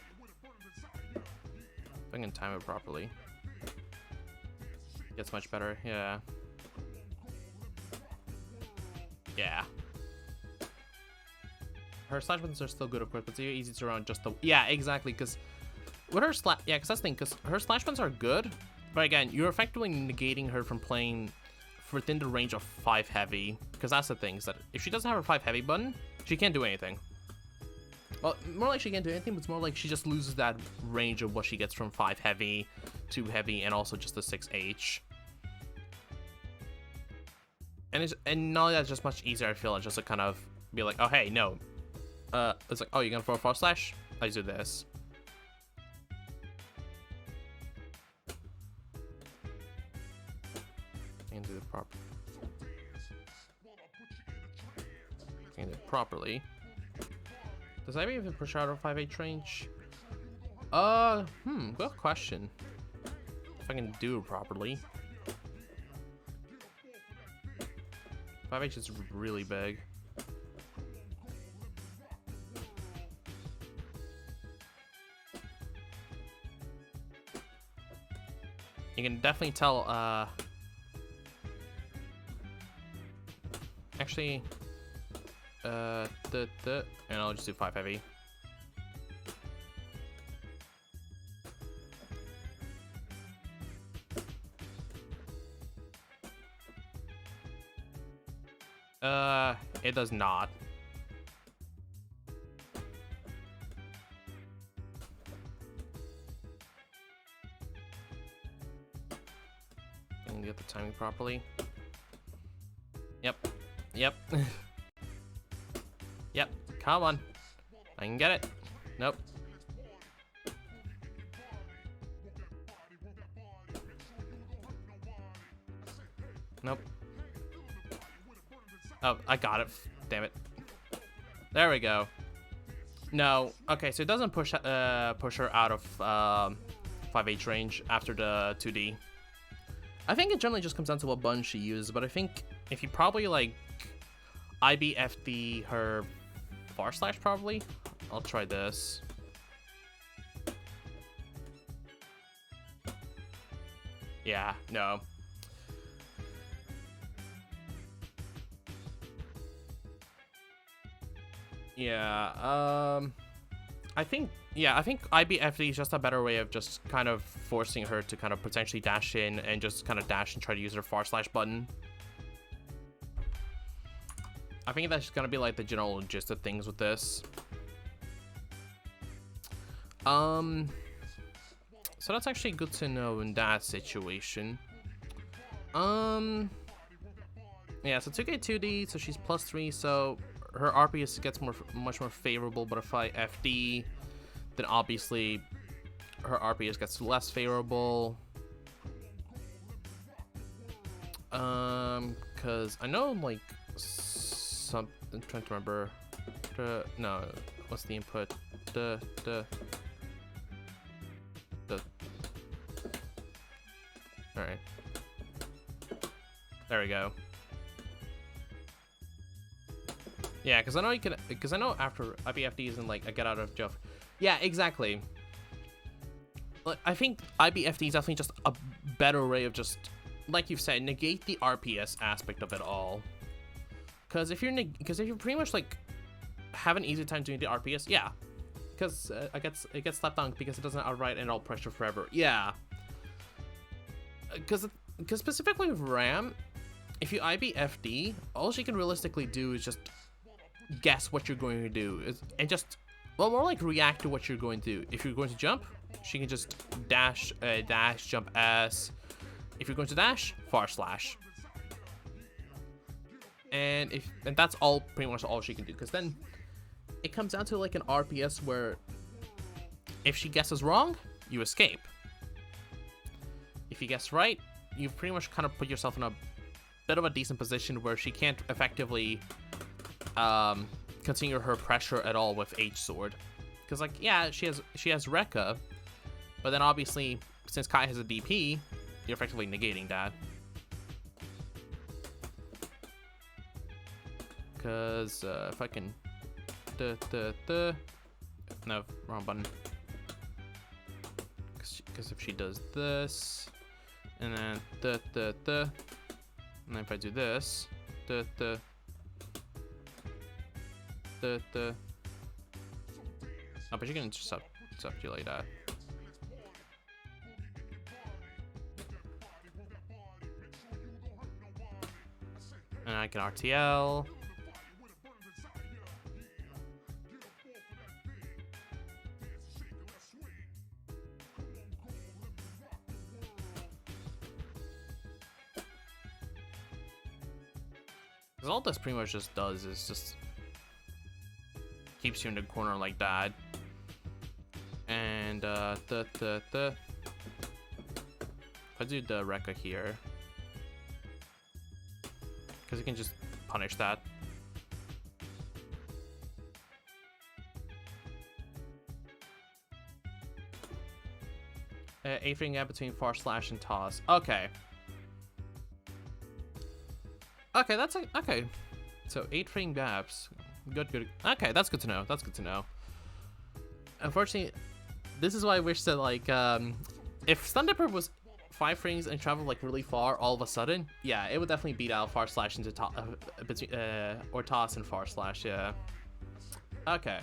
Speaker 1: I can time it properly. Gets much better, yeah. Yeah. Her slash buttons are still good, of course, but it's easy to run just the... Yeah, exactly, because... With her slash... Yeah, because that's the thing, because her slash buttons are good, But again, you're effectively negating her from playing within the range of 5 heavy, because that's the thing, is that if she doesn't have her 5 heavy button, she can't do anything. Well, more like she can't do anything, but it's more like she just loses that range of what she gets from 5 heavy, 2 heavy, and also just the 6H. And now that's just much easier, I feel, just to kind of be like, oh hey, no. It's like, oh, you're gonna throw a forward slash? I do this. And do it properly. Does Ivy even push out of 5H range? Good question. If I can do it properly. 5H is really big. You can definitely tell, actually, and I'll just do 5 heavy. It does not. And get the timing properly. Yep. Yep. Yep. Come on. I can get it. Nope. Nope. Oh, I got it. Damn it. There we go. No. Okay, so it doesn't push her out of 5H range after the 2D. I think it generally just comes down to what button she uses, but I think if you probably like IBFD her far slash probably. I'll try this. Yeah, no. Yeah, I think IBFD is just a better way of just kind of forcing her to kind of potentially dash in and just kind of dash and try to use her far slash button. I think that's gonna be like the general gist of things with this. So that's actually good to know in that situation. Yeah, so 2K 2D, so she's +3, so her RPS gets much more favorable, but if I FD, then obviously her RPS gets less favorable. Cause I know like I'm trying to remember. No, what's the input? All right. There we go. Yeah, because I know you can. Because I know after IBFD isn't like a get out of jail. Yeah, exactly. Like, I think IBFD is definitely just a better way of just, like you've said, negate the RPS aspect of it all. Because if you're pretty much like have an easy time doing the RPS, yeah. Because it gets slapped down because it doesn't outright end all pressure forever. Yeah. Because specifically with Ram, if you IBFD, all she can realistically do is just guess what you're going to do, and just, well, more like react to what you're going to do. If you're going to jump, she can just dash, jump S. If you're going to dash, far slash. And that's all, pretty much all she can do. Because then it comes down to like an RPS where if she guesses wrong, you escape. If you guess right, you've pretty much kind of put yourself in a bit of a decent position where she can't effectively continue her pressure at all with H sword. Because like, yeah, she has Rekka, but then obviously since Kai has a DP, you're effectively negating that. Because if I can no, wrong button. Because if she does this and then and then if I do this oh, but you can intercept you like that. And I can RTL. Because all this pretty much just does is just keeps you in the corner like that. And if I do the Rekka here, because you can just punish that. A-frame gap between far slash and toss. Okay. Okay, that's okay. So 8-frame gaps. Good. Okay, that's good to know. That's good to know. Unfortunately, this is why I wish that like if Stun Dipper was 5 frames and traveled like really far all of a sudden, yeah, it would definitely beat out far slash into between or toss and far slash. Yeah. Okay.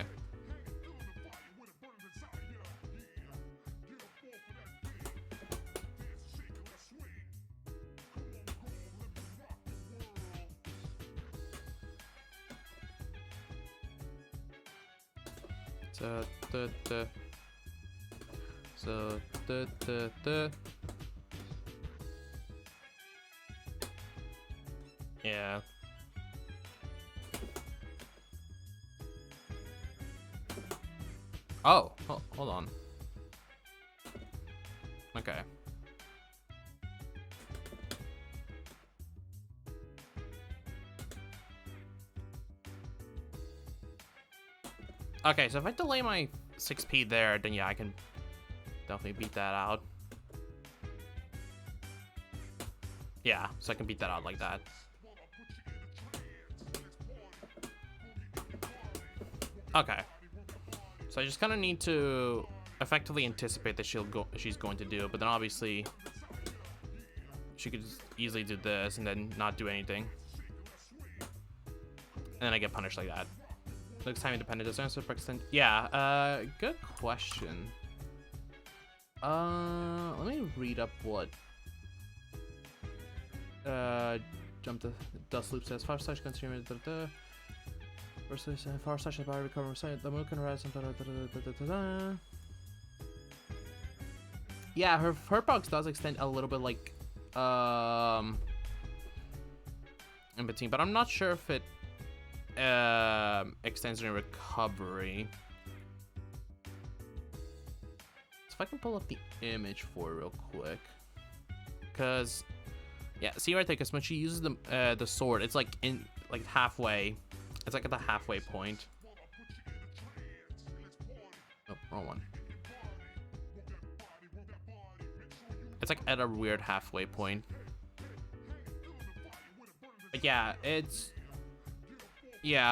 Speaker 1: Yeah. Oh, hold on. Okay. Okay, so if I delay my 6P there, then yeah, I can definitely beat that out. Yeah, so I can beat that out like that. Okay. So I just kind of need to effectively anticipate that she's going to do it, but then obviously she could just easily do this and then not do anything. And then I get punished like that. Looks time independent. Does answer for extend? Yeah, good question. Let me read up what jump the dust loop says. Far slash continue versus far slash by recover the move can rise. Yeah, her hurt box does extend a little bit like in between, but I'm not sure if it extends in recovery. So if I can pull up the image for it real quick, because yeah, see right there, because when she uses the sword, it's like in like halfway. It's like at the halfway point. Oh, wrong one. It's like at a weird halfway point. But yeah,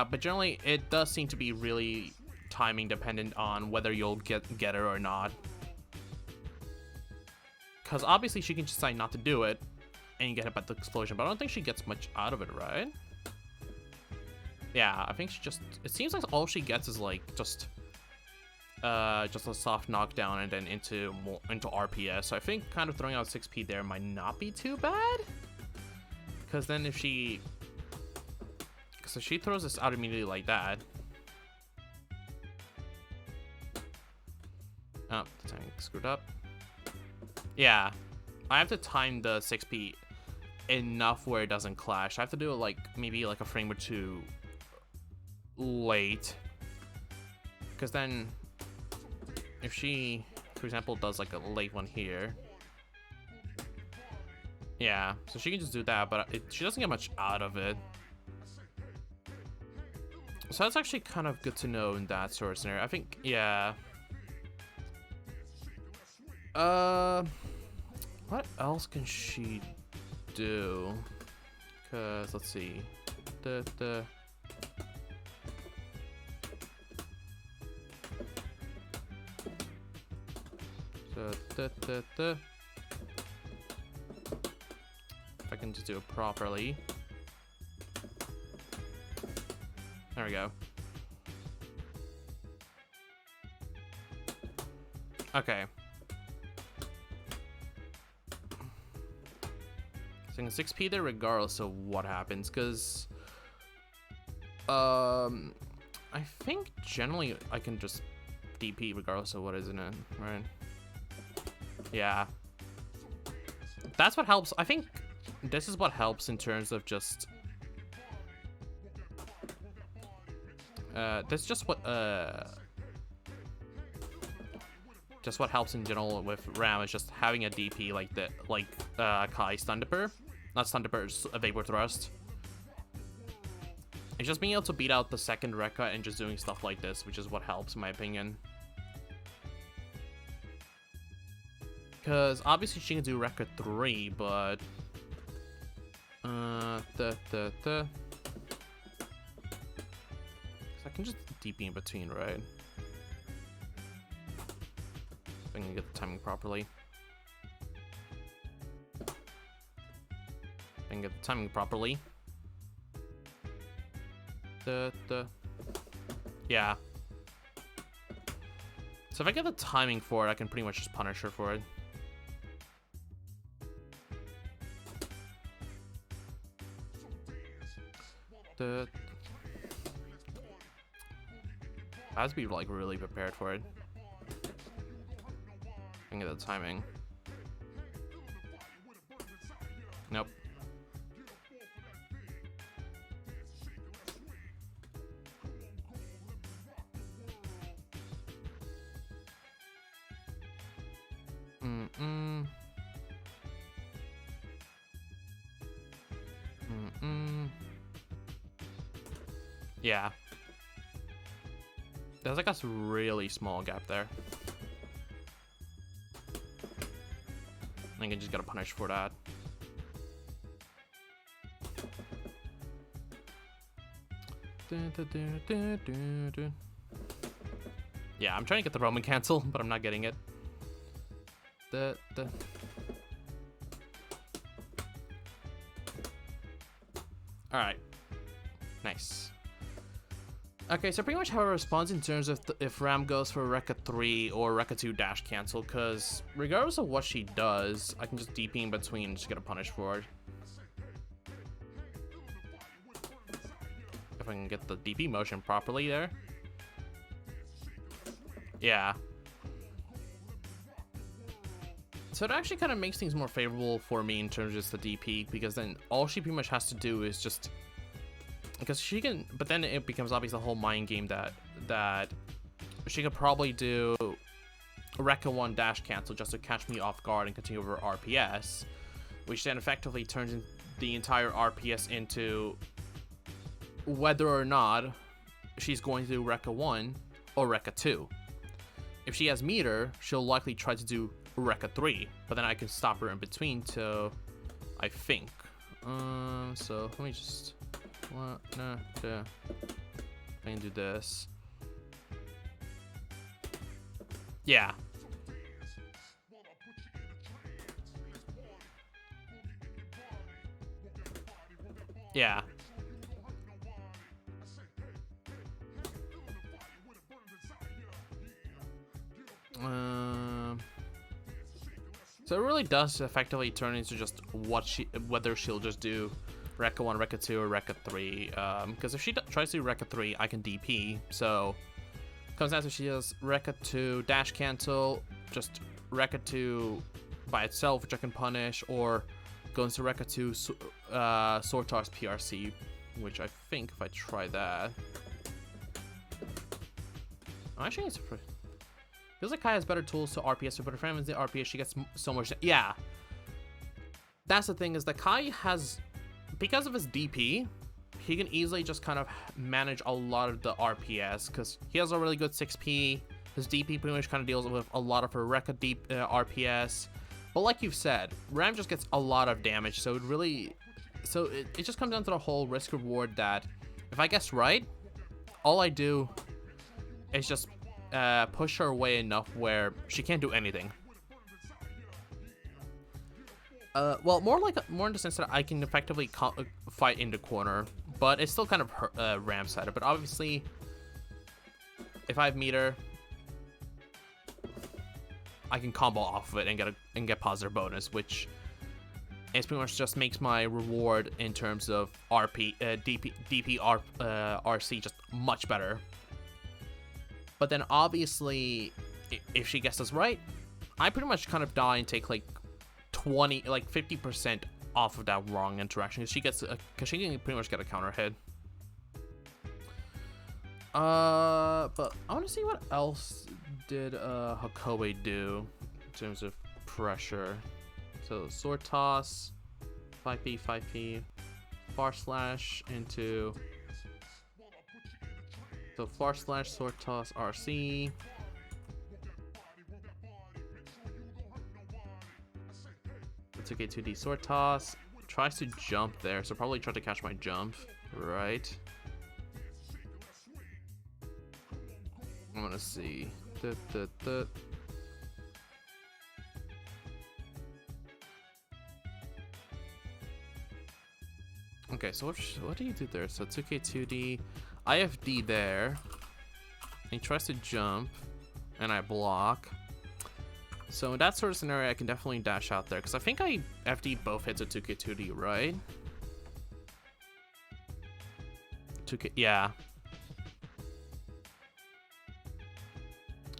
Speaker 1: but generally it does seem to be really timing dependent on whether you'll get her or not. Because obviously she can decide not to do it and you get hit by the explosion, but I don't think she gets much out of it, right? Yeah, I think she just, it seems like all she gets is like just a soft knockdown and then into RPS. So I think kind of throwing out 6P there might not be too bad. Because then if she throws this out immediately like that. Oh, the timing screwed up. Yeah, I have to time the 6P enough where it doesn't clash. I have to do it like maybe like a frame or two late. Because then if she, for example, does like a late one here. Yeah, so she can just do that, but she doesn't get much out of it. So that's actually kind of good to know in that sort of scenario. I think, yeah. What else can she do? Cause let's see. If I can just do it properly. There we go. Okay. I can 6p there regardless of what happens, because I think generally I can just DP regardless of what is in it, right? Yeah. That's what helps. I think this is what helps in terms of just that's just what helps in general with Ram is just having a DP like the Kai Stundipper. Not Stundipper, a Vapor Thrust. It's just being able to beat out the second Rekka and just doing stuff like this, which is what helps in my opinion. Because obviously she can do Rekka 3, but I can just DP in between, right? If I can get the timing properly. If I can get the timing properly. Yeah. So if I get the timing for it, I can pretty much just punish her for it. I have to be like really prepared for it. I can get the timing. Nope. Yeah. There's like a really small gap there. I think I just gotta punish for that. Yeah, I'm trying to get the Roman cancel, but I'm not getting it. Alright. Nice. Okay, so pretty much how it responds in terms of if Ram goes for Rekka 3 or Rekka 2 dash cancel, because regardless of what she does, I can just DP in between and just get a punish for it. If I can get the DP motion properly there. Yeah. So it actually kind of makes things more favorable for me in terms of just the DP, because then all she pretty much has to do is just... Because she can, but then it becomes obvious the whole mind game that she could probably do Rekka 1 dash cancel just to catch me off guard and continue over RPS, which then effectively turns the entire RPS into whether or not she's going to do Rekka 1 or Rekka 2. If she has meter, she'll likely try to do Rekka 3, but then I can stop her in between to, I think. So let me just... What? No, yeah. I can do this. Yeah. Yeah. So it really does effectively turn into just whether she'll just do Rekka 1, Rekka 2, or Rekka 3. Because if she tries to do Rekka 3, I can DP. So it comes down to she does Rekka 2 dash cancel, just Rekka 2 by itself, which I can punish, or go into Rekka 2 Sortar's PRC, which I think if I try that. Actually, it's feels like Kai has better tools to RPS, but if Ram is the RPS, she gets so much. Yeah. That's the thing, is that Kai has, because of his DP, he can easily just kind of manage a lot of the RPS, because he has a really good 6p. His DP pretty much kind of deals with a lot of her Rekka deep RPS. But like you've said, Ram just gets a lot of damage, so it really... So it just comes down to the whole risk reward that if I guess right, all I do is just push her away enough where she can't do anything. Well, more in the sense that I can effectively fight in the corner, but it's still kind of Ram-sided. But obviously, if I have meter, I can combo off of it and get positive bonus, which It pretty much just makes my reward in terms of DP, RC just much better. But then obviously, if she gets this right, I pretty much kind of die and take like 50% off of that wrong interaction. Because she can pretty much get a counter hit. But I want to see what else did Hakoe do in terms of pressure. So sword toss, 5p, 5p, far slash into. So far slash, sword toss, RC. It's okay, 2D sword toss. Tries to jump there, so probably try to catch my jump, right? I'm gonna see. Okay, so what do you do there? So 2K 2D, IFD there. And he tries to jump, and I block. So in that sort of scenario, I can definitely dash out there, because I think I FD both hits with 2K 2D, right? 2K, yeah.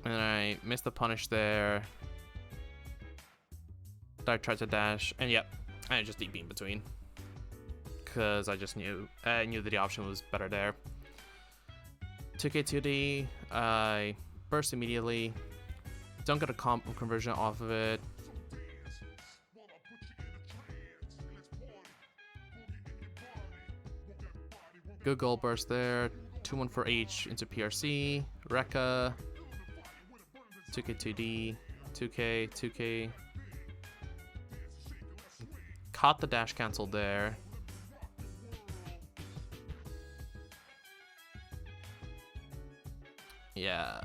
Speaker 1: And I missed the punish there. I tried to dash, and yep, I just DP in between. Because I just knew that the option was better there. 2K 2D, I burst immediately. Don't get a comp conversion off of it. Good goal burst there. 2-1 for H into PRC. Rekka. 2K 2D. 2K. 2K. Caught the dash cancel there. Yeah.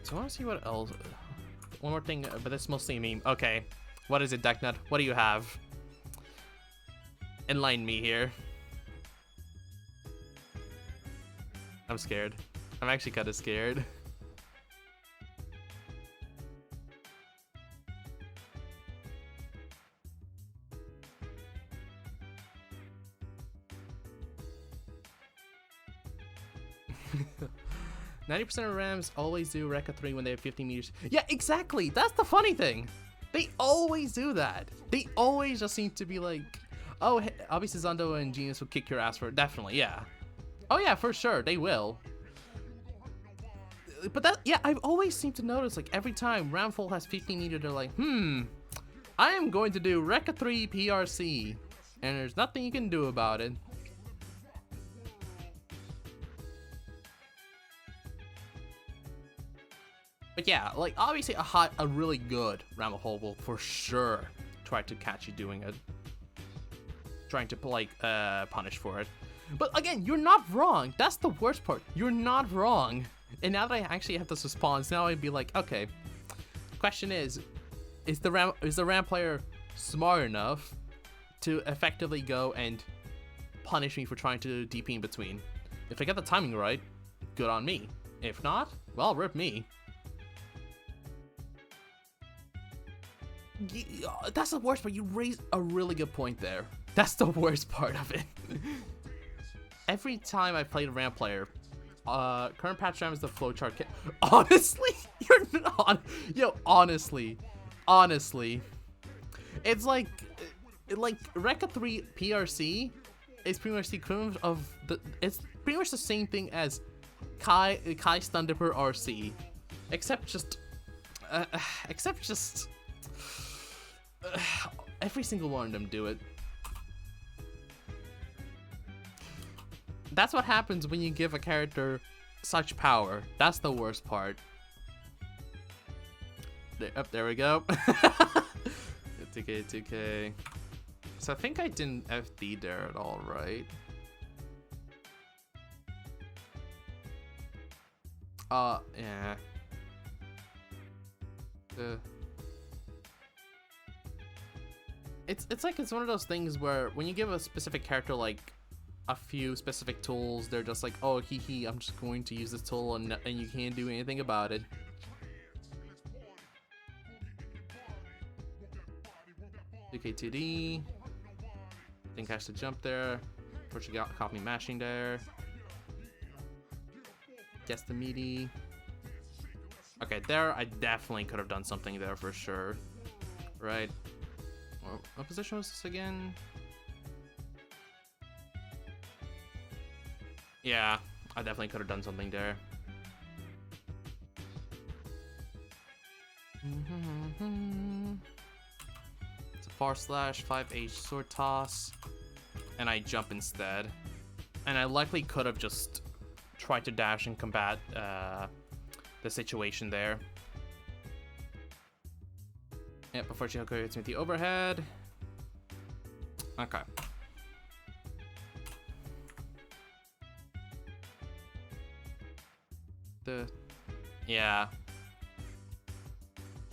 Speaker 1: So I want to see what else. One more thing, but it's mostly a meme. Okay. What is it, Decknut? What do you have? Enlighten me here. I'm scared. I'm actually kind of scared. 90% of Rams always do Rekka 3 when they have 50 meters. Yeah, exactly. That's the funny thing. They always do that. They always just seem to be like, oh, hey, obviously Zondo and Genius will kick your ass for it. Definitely, yeah. Oh yeah, for sure, they will. But that, yeah, I've always seemed to notice, like, every time Ramful has 50 meter, they're like, I am going to do Rekka 3 PRC. And there's nothing you can do about it. But yeah, like, obviously a really good Ramahole will for sure try to catch you doing it. Trying to, like, punish for it. But again, you're not wrong. That's the worst part. You're not wrong. And now that I actually have this response, now I'd be like, okay. Question is the Ram player smart enough to effectively go and punish me for trying to DP in between? If I get the timing right, good on me. If not, well, rip me. That's the worst part. You raised a really good point there. That's the worst part of it. Every time I played a Ram player, current patch Ram is the flowchart kit. Honestly, you're not. Yo, honestly, it's like Rekka 3 PRC is pretty much the equivalent of it's pretty much the same thing as Kai Stundipper RC, except just every single one of them do it. That's what happens when you give a character such power. That's the worst part. There we go. 2K, 2K. So I think I didn't FD there at all, right? Yeah. It's like it's one of those things where when you give a specific character like a few specific tools, they're just like, oh, hee, I'm just going to use this tool and you can't do anything about it. 2K2D. Think I should jump there. Unfortunately, caught me mashing there. Guess the meaty. Okay, there I definitely could have done something there for sure. Right. Well, what position was this again? Yeah, I definitely could have done something there. It's a far slash, 5H sword toss, and I jump instead. And I likely could have just tried to dash and combat the situation there. Yep, before Chihoko hits me with the overhead. Okay. Yeah.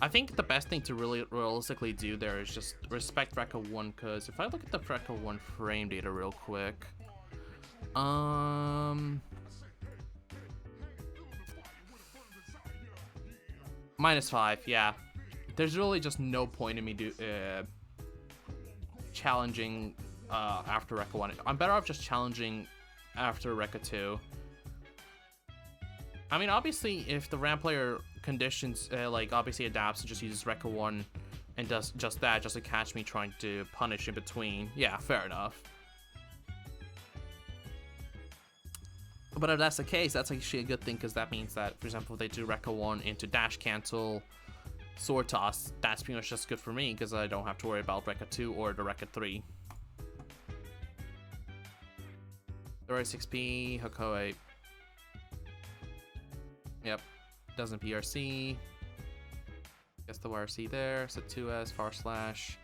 Speaker 1: I think the best thing to really realistically do there is just respect Rekka 1, because if I look at the Rekka 1 frame data real quick, -5, yeah. There's really just no point in me challenging after Rekka 1. I'm better off just challenging after Rekka 2. I mean, obviously, if the ramp player conditions, like, obviously adapts and just uses Rekka 1 and does just that, just to catch me trying to punish in between, yeah, fair enough. But if that's the case, that's actually a good thing, because that means that, for example, if they do Rekka 1 into dash cancel, sword toss, that's pretty much just good for me, because I don't have to worry about Rekka 2 or the Rekka 3. 6P, Hakoe. Yep, doesn't PRC. Guess the YRC there. So 2S, far slash.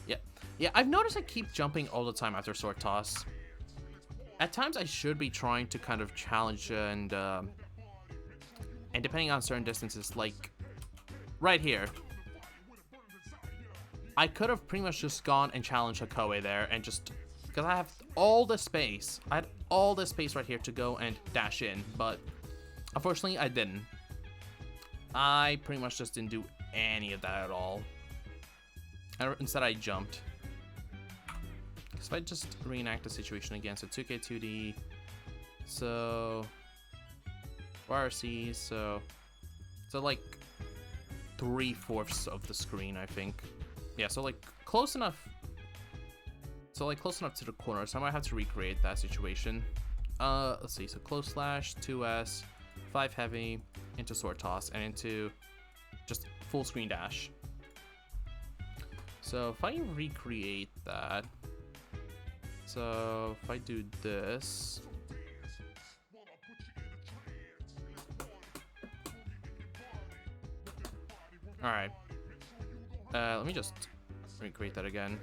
Speaker 1: Yep. Yeah, I've noticed I keep jumping all the time after sword toss. At times I should be trying to kind of challenge and depending on certain distances, like right here, I could have pretty much just gone and challenged Hakoe there, and just because I have all the space, I had all the space right here to go and dash in, but unfortunately, I didn't. I pretty much just didn't do any of that at all. Instead, I jumped. Because if I just reenact the situation again, so 2K2D, so YRC, so like 3/4 of the screen, I think. Yeah, so like close enough. So like close enough to the corner, so I might have to recreate that situation. Let's see, so close slash, 2S, 5 heavy, into sword toss, and into just full screen dash. So if I recreate that, so if I do this, all right, let me just recreate that again.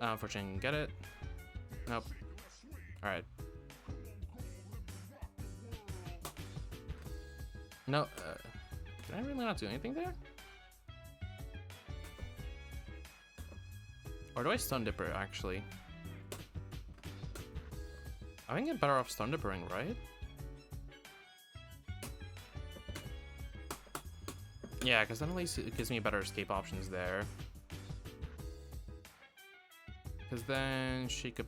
Speaker 1: Unfortunately, I didn't get it. Nope. All right. No, did I really not do anything there? Or do I stun dipper, actually? I think I'm better off stun dippering, right? Yeah, because then at least it gives me better escape options there. Because then she could...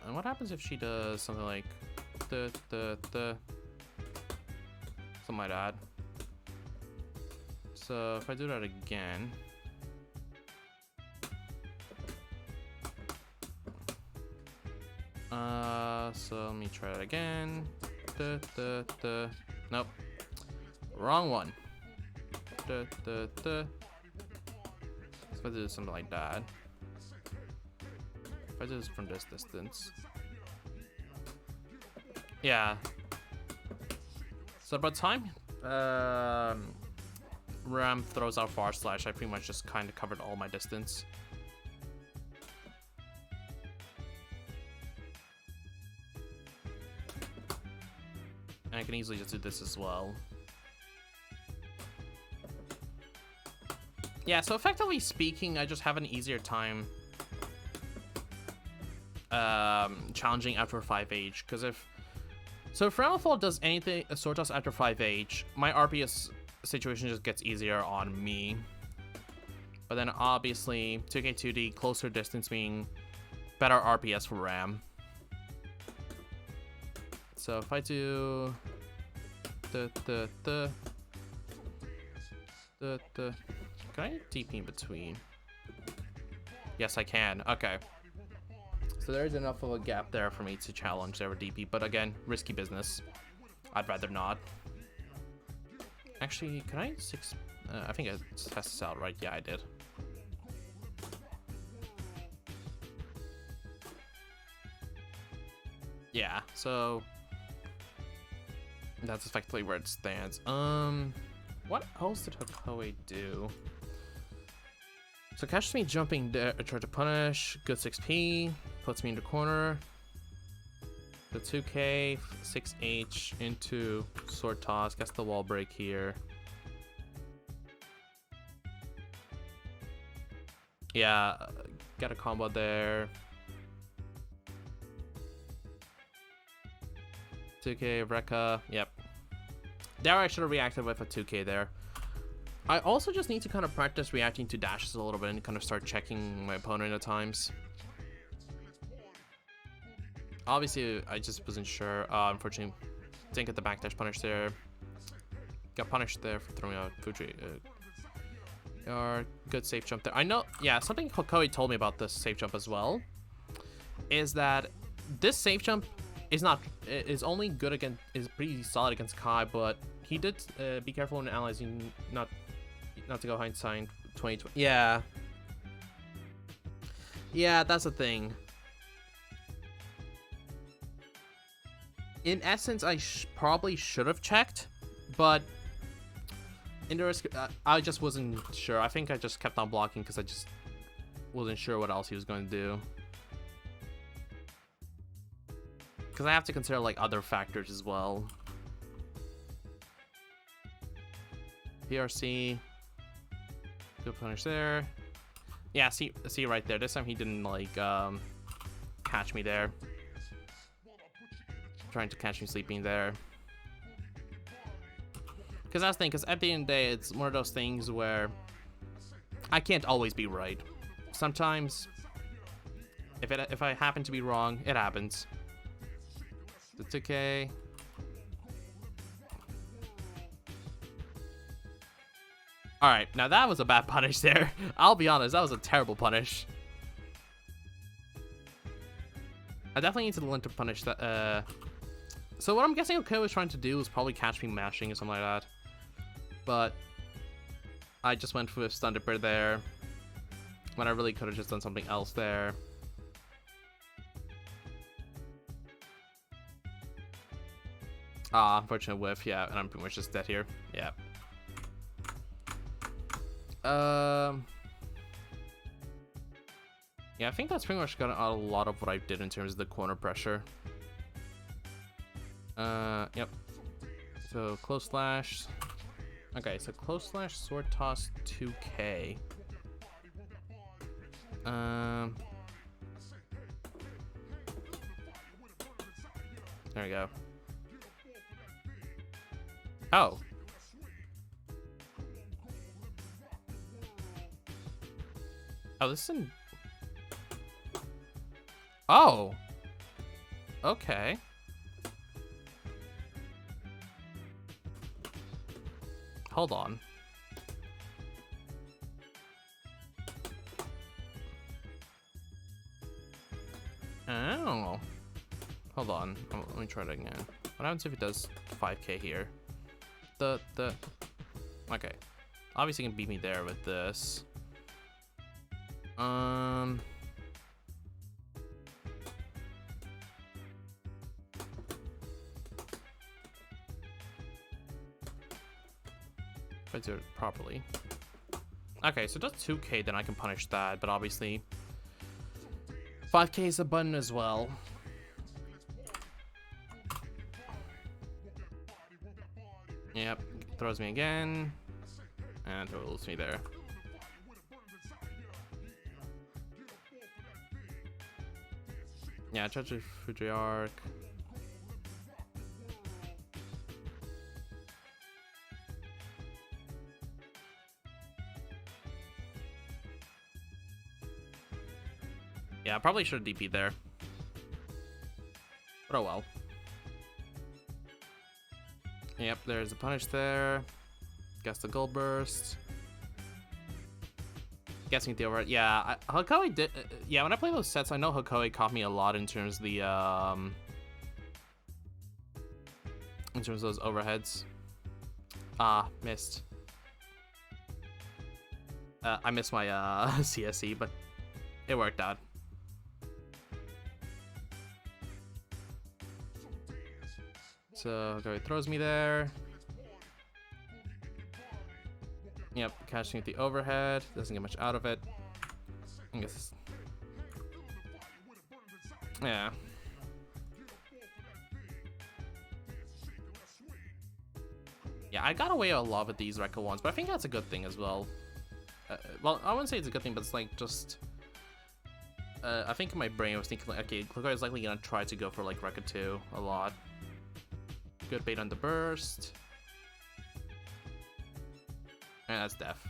Speaker 1: And what happens if she does something like... Something like that. So if I do that again... So let me try it again. Nope. Wrong one. So if I do something like that. If I do this from this distance. Yeah. So by the time Ram throws out far slash, I pretty much just kind of covered all my distance. And I can easily just do this as well. Yeah, so effectively speaking, I just have an easier time challenging after 5H, because if Roundfall does anything, a sword toss after 5H, my RP is situation just gets easier on me. But then obviously 2K2D, closer distance meaning better RPS for Ram. So if I do can I TP in between? Yes, I can. Okay. So there's enough of a gap there for me to challenge their DP, but again, risky business. I'd rather not. Actually, can I I think I tested this out, right? Yeah, I did. Yeah, so that's effectively where it stands. What else did Hakoe do? So catches me jumping there, try to punish, good 6p, puts me in the corner. The 2k, 6h into sword toss, gets the wall break here. Yeah, got a combo there. 2k, Rekka, yep. There I should have reacted with a 2k there. I also just need to kind of practice reacting to dashes a little bit and kind of start checking my opponent at times. Obviously, I just wasn't sure. Unfortunately, didn't get the backdash punish there. Got punished there for throwing out Fuji. Good safe jump there. I know, yeah, something Hakoe told me about this safe jump as well is that this safe jump is only good against, is pretty solid against Kai, but he did be careful when analyzing not to go hindsight 2020. Yeah, that's the thing. In essence, I probably should have checked, but in the risk, I just wasn't sure. I think I just kept on blocking because I just wasn't sure what else he was going to do. Because I have to consider like other factors as well. PRC. Good punish there. Yeah, see right there. This time he didn't like catch me there. Trying to catch me sleeping there. Because that's the thing, because at the end of the day, it's one of those things where I can't always be right. Sometimes, if I happen to be wrong, it happens. It's okay. Alright, now that was a bad punish there. I'll be honest, that was a terrible punish. I definitely need to learn to punish that. So what I'm guessing Hakoe was trying to do was probably catch me mashing or something like that. But I just went with Thunderbird there when I really could have just done something else there. Ah, unfortunate whiff, yeah, and I'm pretty much just dead here. Yeah. Yeah, I think that's pretty much got a lot of what I did in terms of the corner pressure. Yep. So close slash. Okay, so close slash sword toss 2k. There we go. Oh. Oh, this is in... Oh. Okay. Hold on. Oh. Hold on. Oh, let me try it again. What happens if it does 5k here? Okay. Obviously you can beat me there with this. If I do it properly. Okay, so it does 2k, then I can punish that, but obviously 5k is a button as well. Yep, throws me again, and throws me there. Yeah, Judge Fuji arc. Yeah, I probably should have DP'd there. But oh well. Yep, there's a punish there. Guess the gold burst. Guessing the overhead. Yeah, Hakoe did. Yeah, when I play those sets, I know Hakoe caught me a lot in terms of the in terms of those overheads. Ah, missed. I missed my CSE, but it worked out. So Hakoe throws me there. Yep, catching at the overhead. Doesn't get much out of it. I guess. Yeah. Yeah, I got away a lot with these Rekka ones, but I think that's a good thing as well. Well, I wouldn't say it's a good thing, but it's like just... I think in my brain I was thinking like, okay, Hakoe is likely gonna try to go for like Rekka 2 a lot. Good bait on the burst. And that's death.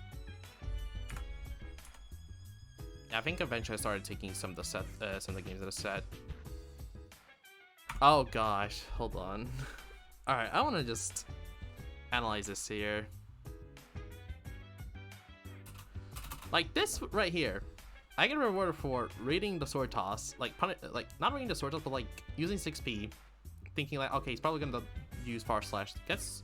Speaker 1: Yeah, I think eventually I started taking some of the set, some of the games that are set. Oh gosh, hold on. All right, I want to just analyze this here. Like this right here, I get rewarded for reading the sword toss, like not reading the sword toss, but like using 6p, thinking like, okay, he's probably gonna use power slash. Gets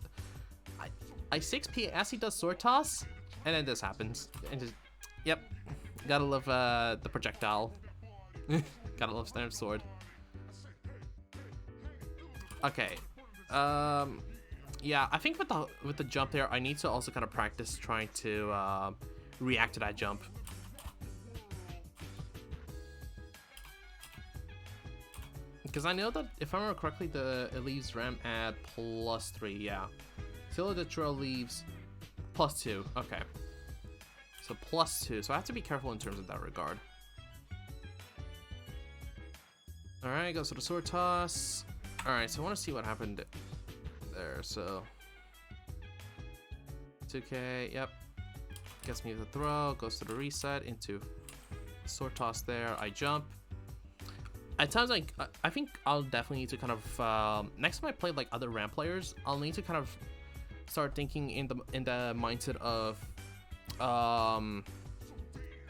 Speaker 1: I 6p as he does sword toss, and then this happens, and just, yep, gotta love the projectile. Gotta love standard sword. Okay, yeah, I think with the jump there, I need to also kind of practice trying to react to that jump. Because I know that if I remember correctly, it leaves Ram at +3, yeah. Scylla the Trail leaves +2, okay. So +2, so I have to be careful in terms of that regard. Alright, goes to the sword toss. Alright, so I want to see what happened there, so... 2k, yep. Gets me the throw, goes to the reset, into sword toss there, I jump. At times, like, I think I'll definitely need to kind of, next time I play like other Ram players, I'll need to kind of start thinking in the mindset of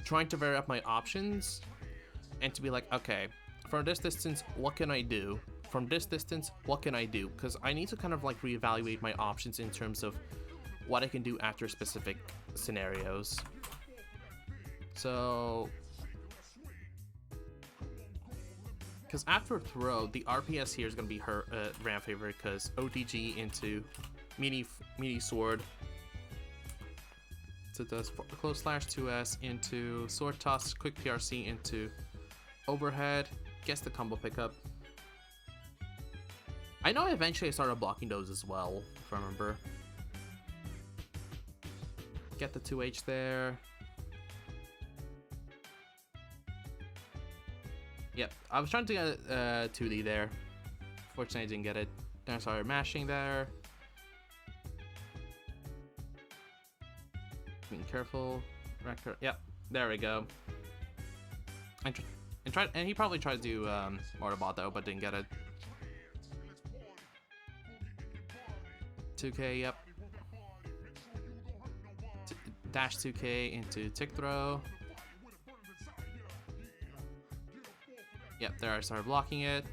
Speaker 1: trying to vary up my options and to be like, okay, from this distance, what can I do? From this distance, what can I do? Because I need to kind of like reevaluate my options in terms of what I can do after specific scenarios. So, because after throw, the RPS here is going to be her Ram favorite, because OTG into meaty sword. So it does close slash 2S into sword toss, quick PRC into overhead, gets the combo pickup. I know eventually I started blocking those as well, if I remember. Get the 2H there. Yep, I was trying to get 2D there. Fortunately, I didn't get it. Then I started mashing there. Being careful. Record. Yep, there we go. And he probably tried to do Mortar Bot though, but didn't get it. 2k, yep. Dash 2k into tick throw. Yep, there I started blocking it.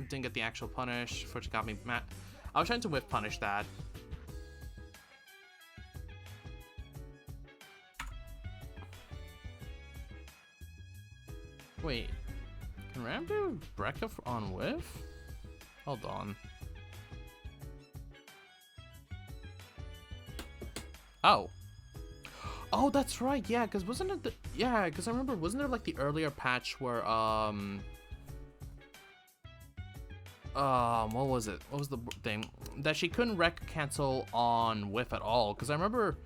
Speaker 1: Didn't get the actual punish, which got me mad. I was trying to whiff punish that. Wait, can Ram do Brekka on whiff? Hold on. Oh. Oh, that's right. Yeah, because wasn't it the... Yeah, because I remember, wasn't there like the earlier patch where, what was it? What was the thing? That she couldn't rec cancel on whiff at all. Because I remember...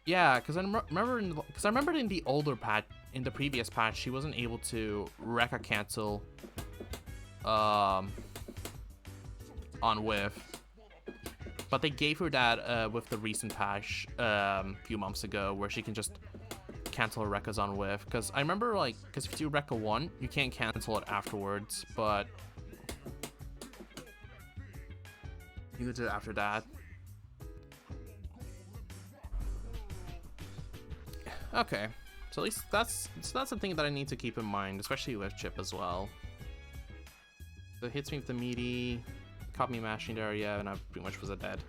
Speaker 1: Yeah, because I remember in the older patch, in the previous patch, she wasn't able to rec cancel, on whiff. But they gave her that with the recent patch a few months ago, where she can just cancel a Rekazon with, because I remember like, because if you do Rekka 1, you can't cancel it afterwards, but you can do it after that. Okay, so at least that's something that I need to keep in mind, especially with Chip as well. So it hits me with the meaty, caught me mashing there, yeah, and I pretty much was a dead.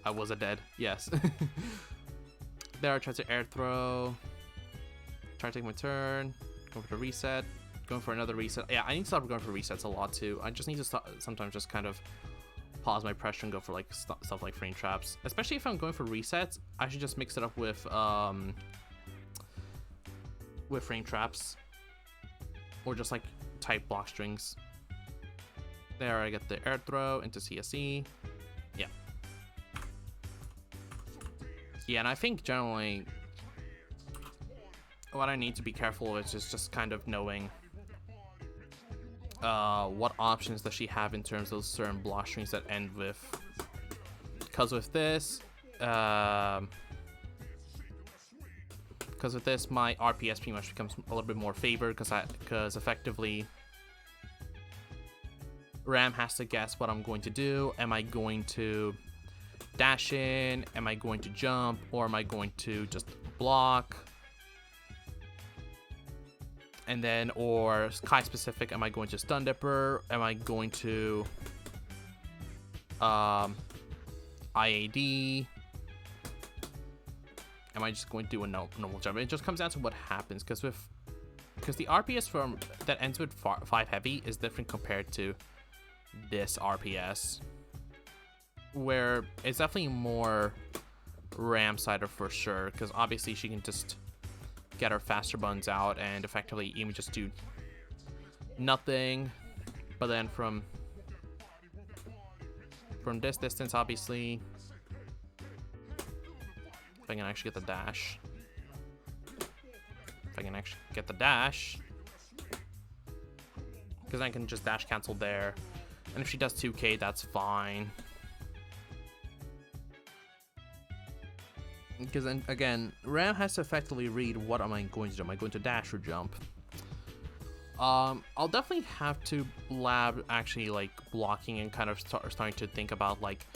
Speaker 1: I was a dead, yes. There I tried to air throw, try to take my turn, go for the reset, going for another reset. Yeah, I need to stop going for resets a lot too. I just need to stop, sometimes just kind of pause my pressure and go for like stuff like frame traps. Especially if I'm going for resets, I should just mix it up with frame traps or just like type block strings. There I get the air throw into CSE. Yeah. Yeah, and I think generally what I need to be careful with is just kind of knowing what options does she have in terms of certain block strings that end with, because with this my RPS pretty much becomes a little bit more favored, because effectively Ram has to guess what I'm going to do. Am I going to dash in? Am I going to jump? Or am I going to just block? And then, or Kai specific, am I going to stun dipper? Am I going to IAD? Am I just going to do a normal jump? It just comes down to what happens, because the RPS from that ends with 5 heavy is different compared to this RPS, where it's definitely more Ram-sided for sure, because obviously she can just get her faster buttons out and effectively even just do nothing. But then from this distance, obviously, if I can actually get the dash, because I can just dash cancel there, and if she does 2k, that's fine. Because then again, Ram has to effectively read what am I going to do. Am I going to dash or jump? I'll definitely have to lab actually like blocking and kind of starting to think about like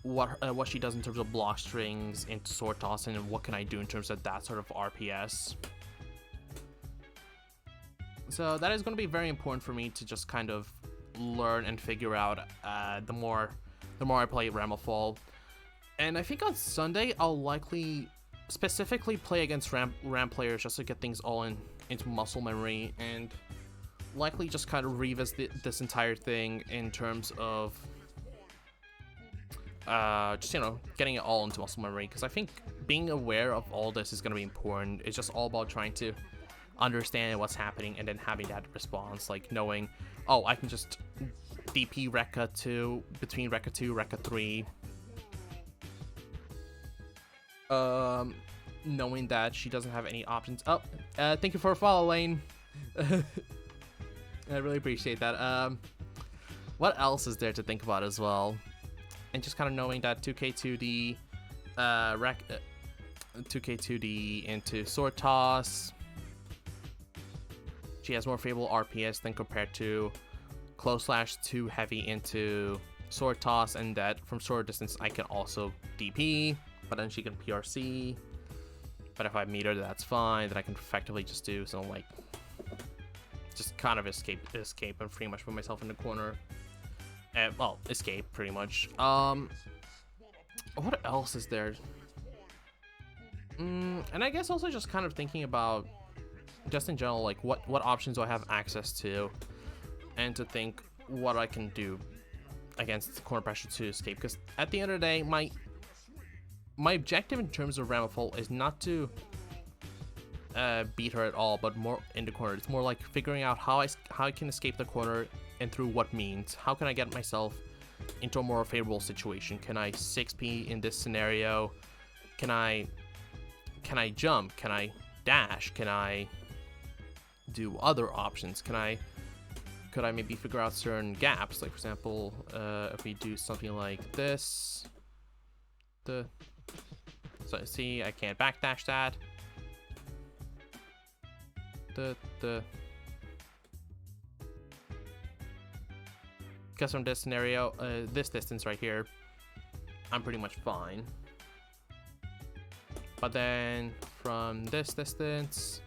Speaker 1: what she does in terms of block strings into sword toss, and what can I do in terms of that sort of RPS. So that is going to be very important for me to just kind of learn and figure out the more I play Ramafall. And I think on Sunday, I'll likely specifically play against Ram players just to get things all into muscle memory, and likely just kind of revisit this entire thing in terms of just, you know, getting it all into muscle memory, because I think being aware of all this is going to be important. It's just all about trying to understand what's happening and then having that response, like knowing, oh, I can just DP Rekka 2 between Rekka 2, Rekka 3. Knowing that she doesn't have any options. Oh, thank you for a follow, Lane. I really appreciate that. What else is there to think about as well? And just kind of knowing that 2k2d 2k2d into sword toss, she has more favorable RPS than compared to close slash 2 heavy into sword toss, and that from short distance I can also DP, but then she can PRC. But if I meet her, that's fine. Then I can effectively just do some like just kind of escape and pretty much put myself in the corner. And well, escape pretty much. What else is there? And I guess also just kind of thinking about just in general, like what options do I have access to, and to think what I can do against corner pressure to escape. Because at the end of the day, my objective in terms of Ramafall is not to beat her at all, but more in the corner. It's more like figuring out how I can escape the corner and through what means. How can I get myself into a more favorable situation? Can I 6p in this scenario? Can I jump? Can I dash? Can I do other options? Could I maybe figure out certain gaps? Like for example, if we do something like this, so see, I can't backdash that. Because from this scenario, this distance right here, I'm pretty much fine. But then from this distance,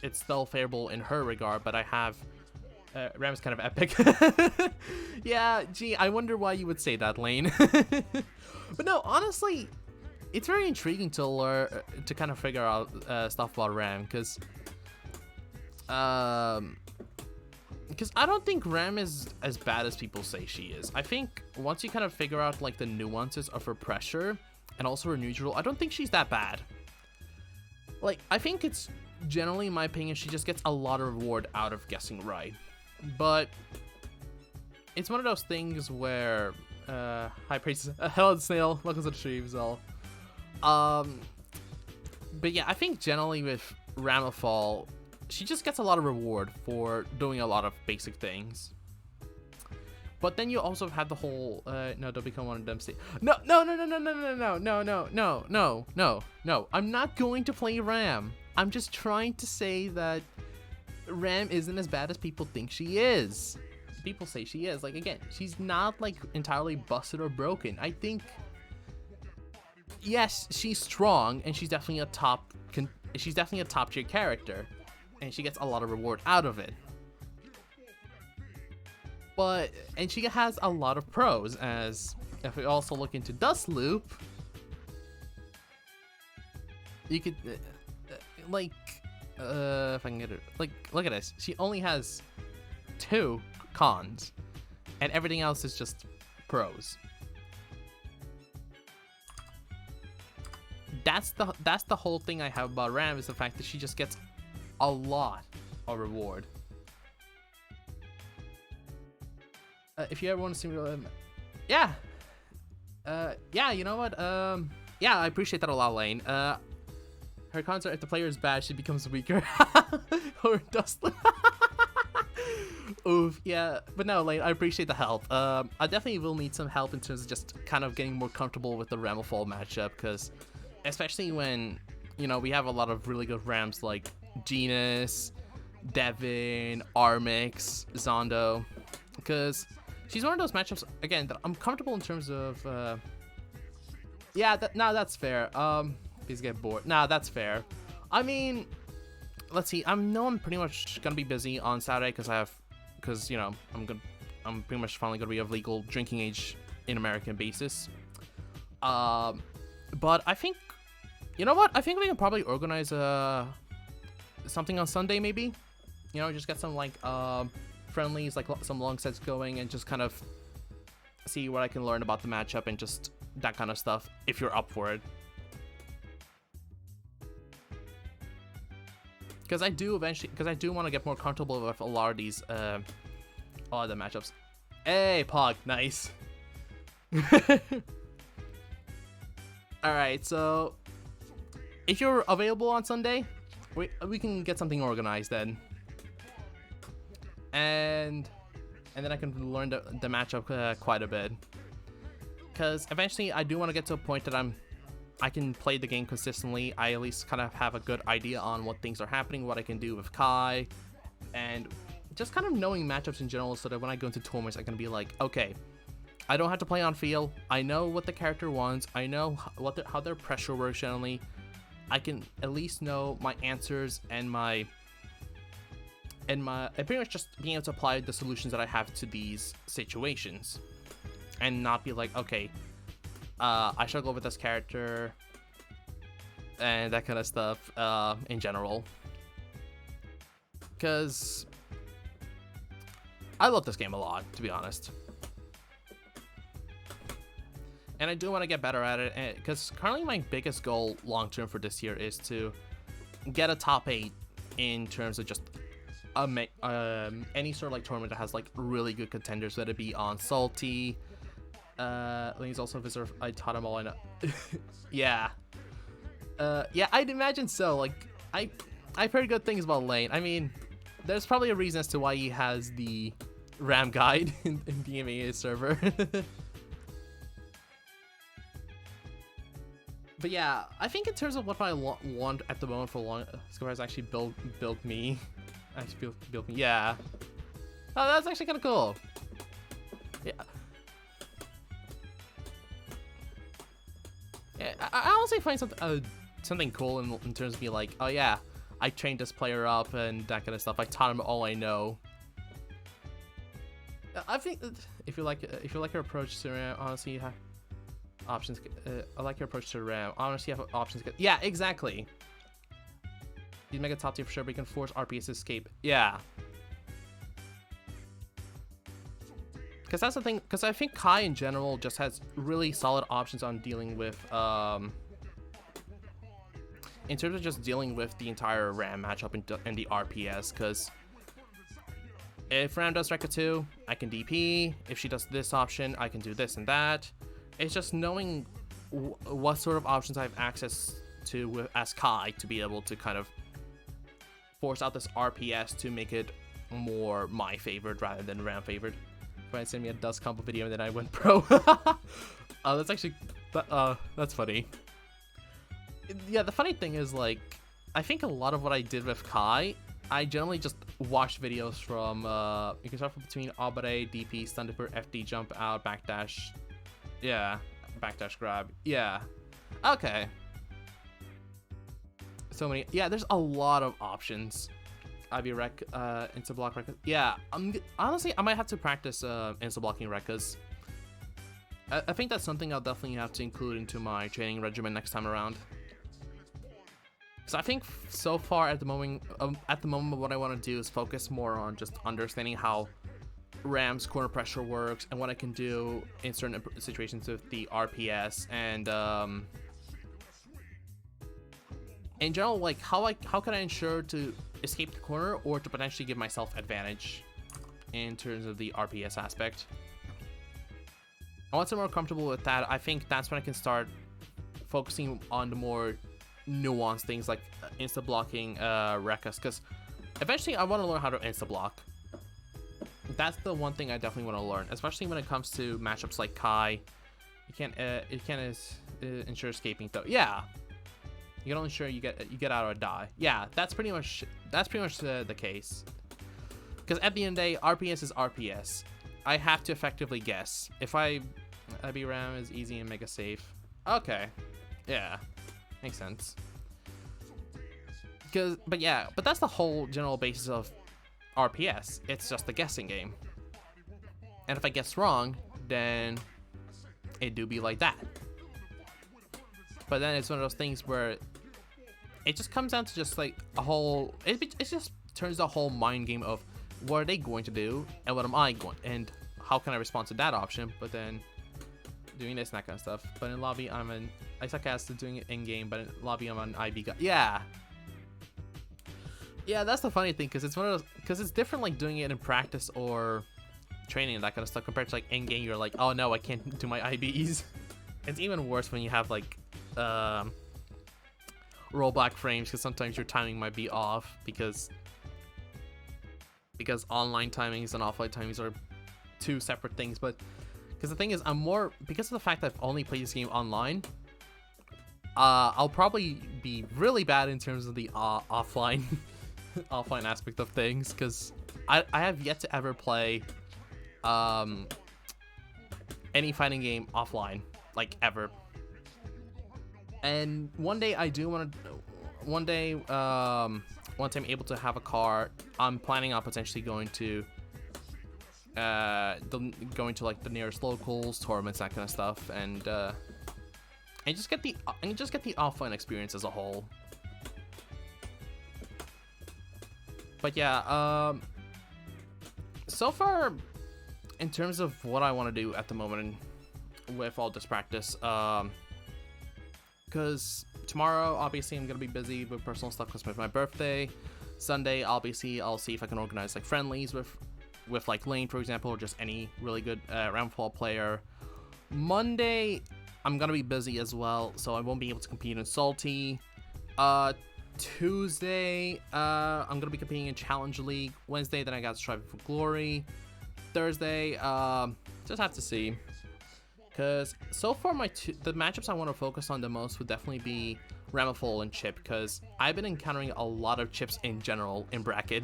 Speaker 1: it's still favorable in her regard, but I have Ram's kind of epic. Yeah, gee, I wonder why you would say that, Lane. But no, honestly, it's very intriguing to learn, to kind of figure out stuff about Ram, because I don't think Ram is as bad as people say she is. I think once you kind of figure out like the nuances of her pressure and also her neutral, I don't think she's that bad. Like, I think it's generally, in my opinion, she just gets a lot of reward out of guessing right. But it's one of those things where high praise. Hello, Snail. Welcome to the stream, Zal. But yeah, I think generally with Ramifal, she just gets a lot of reward for doing a lot of basic things. But then you also have the whole no, don't become one of them. No. I'm not going to play Ram. I'm just trying to say that Ram isn't as bad as people think she is. People say she is. Like, again, she's not like entirely busted or broken. I think, yes, she's strong and she's definitely a top tier character, and she gets a lot of reward out of it. And she has a lot of pros, as if we also look into Dust Loop, you could if I can get it, like, look at this, she only has 2 cons and everything else is just pros. That's the whole thing I have about Ram, is the fact that she just gets a lot of reward. If you ever want to see me, yeah, you know what, yeah, I appreciate that a lot, Lane. Her cons are, if the player is bad, she becomes weaker. Or Dust. Oof, yeah, but no, Lane, I appreciate the help. I definitely will need some help in terms of just kind of getting more comfortable with the Ramifal matchup, because especially when, you know, we have a lot of really good Rams like Genus, Devin, Armix, Zondo, because she's one of those matchups, again, that I'm comfortable in terms of, yeah, that's fair. Please get bored. Nah, that's fair. I mean, let's see. I'm pretty much gonna be busy on Saturday because you know, I'm pretty much finally gonna be of legal drinking age in American basis. But I think, you know what? I think we can probably organize something on Sunday, maybe. You know, just get some like friendlies, like some long sets going, and just kind of see what I can learn about the matchup and just that kind of stuff, if you're up for it. Because I do want to get more comfortable with a lot of these the matchups. Hey, Pog, nice. Alright, so if you're available on Sunday, we can get something organized then. And then I can learn the matchup quite a bit. Because eventually I do want to get to a point that I can play the game consistently. I at least kind of have a good idea on what things are happening, what I can do with Kai, and just kind of knowing matchups in general, so that when I go into tournaments, I can be like, okay, I don't have to play on feel. I know what the character wants. I know how their pressure works generally. I can at least know my answers and pretty much just being able to apply the solutions that I have to these situations, and not be like, okay, I struggle with this character and that kind of stuff in general, because I love this game a lot, to be honest, and I do want to get better at it, because currently my biggest goal long term for this year is to get a top 8 in terms of just any sort of like tournament that has like really good contenders, whether it be on Salty. Lane's also a visitor. I taught him all I know. Yeah. Yeah, I'd imagine so. Like, I've heard good things about Lane. I mean, there's probably a reason as to why he has the Ram guide in DMA server. But yeah, I think in terms of what I want at the moment for long, Square has actually built me. Actually built me. Yeah. Oh, that's actually kind of cool. Yeah. Yeah, I honestly find something cool in terms of being like, oh yeah, I trained this player up and that kind of stuff. I taught him all I know. I think that if you like your approach to RAM, honestly, you have options. I like your approach to RAM. Honestly, you have options. Yeah, exactly. You make a top tier for sure, but you can force RPS to escape. Yeah. Because that's the thing. Because I think Kai in general just has really solid options on dealing with in terms of just dealing with the entire RAM matchup in the RPS. Because if Ram does Rekka 2, I can DP. If she does this option, I can do this and that. It's just knowing what sort of options I have access to as Kai to be able to kind of force out this RPS to make it more my favorite rather than Ram favored. Brian sent me a dust combo video and then I went pro. That's actually that's funny. Yeah, the funny thing is, like, I think a lot of what I did with Kai, I generally just watched videos from you can start from between Abare, DP, stun dipper, FD, jump out, backdash. Yeah, backdash grab. Yeah. Okay. So many. Yeah, there's a lot of options. IB rec, insta block rec. Yeah, honestly, I might have to practice insta blocking recas. I think that's something I'll definitely have to include into my training regimen next time around. So I think so far at the moment, what I want to do is focus more on just understanding how Ram's corner pressure works and what I can do in certain situations with the RPS and in general, like how can I ensure to escape the corner or to potentially give myself advantage in terms of the RPS aspect. Once I'm more comfortable with that, I think that's when I can start focusing on the more nuanced things like insta blocking Rekkas, because eventually I want to learn how to insta block. That's the one thing I definitely want to learn, especially when it comes to matchups like Kai. You can't ensure escaping though. Yeah, you can only ensure you get out or die. Yeah, that's pretty much the case. Because at the end of the day, RPS is RPS. I have to effectively guess. If IB Ram is easy and mega safe. Okay, yeah. Makes sense. But that's the whole general basis of RPS. It's just a guessing game. And if I guess wrong, then it do be like that. But then it's one of those things where it just comes down to just like a whole. It just turns the whole mind game of what are they going to do and what am I going and how can I respond to that option. But then doing this and that kind of stuff. But in lobby, I suck ass at doing it in game, but in lobby, I'm an IB guy. Yeah. Yeah, that's the funny thing, because it's one of those, because it's different like doing it in practice or training and that kind of stuff compared to like in game. You're like, oh no, I can't do my IBs. It's even worse when you have like rollback frames, because sometimes your timing might be off because online timings and offline timings are two separate things. But because the thing is, because of the fact that I've only played this game online, I'll probably be really bad in terms of the offline offline aspect of things, because I have yet to ever play any fighting game offline, like ever. And one day I do want to. One day, once I'm able to have a car, I'm planning on potentially going to like the nearest locals, tournaments, that kind of stuff, and just get the offline experience as a whole. But yeah, so far, in terms of what I want to do at the moment with all this practice, because tomorrow, obviously, I'm gonna be busy with personal stuff because it's my birthday. Sunday, obviously, I'll see if I can organize like friendlies with like Lane, for example, or just any really good Ramfall player. Monday, I'm gonna be busy as well, so I won't be able to compete in Salty. Tuesday, I'm gonna be competing in Challenge League. Wednesday, then I got Striving for Glory. Thursday, just have to see, because so far the matchups I want to focus on the most would definitely be Ramifal and Chip, because I've been encountering a lot of Chips in general in bracket.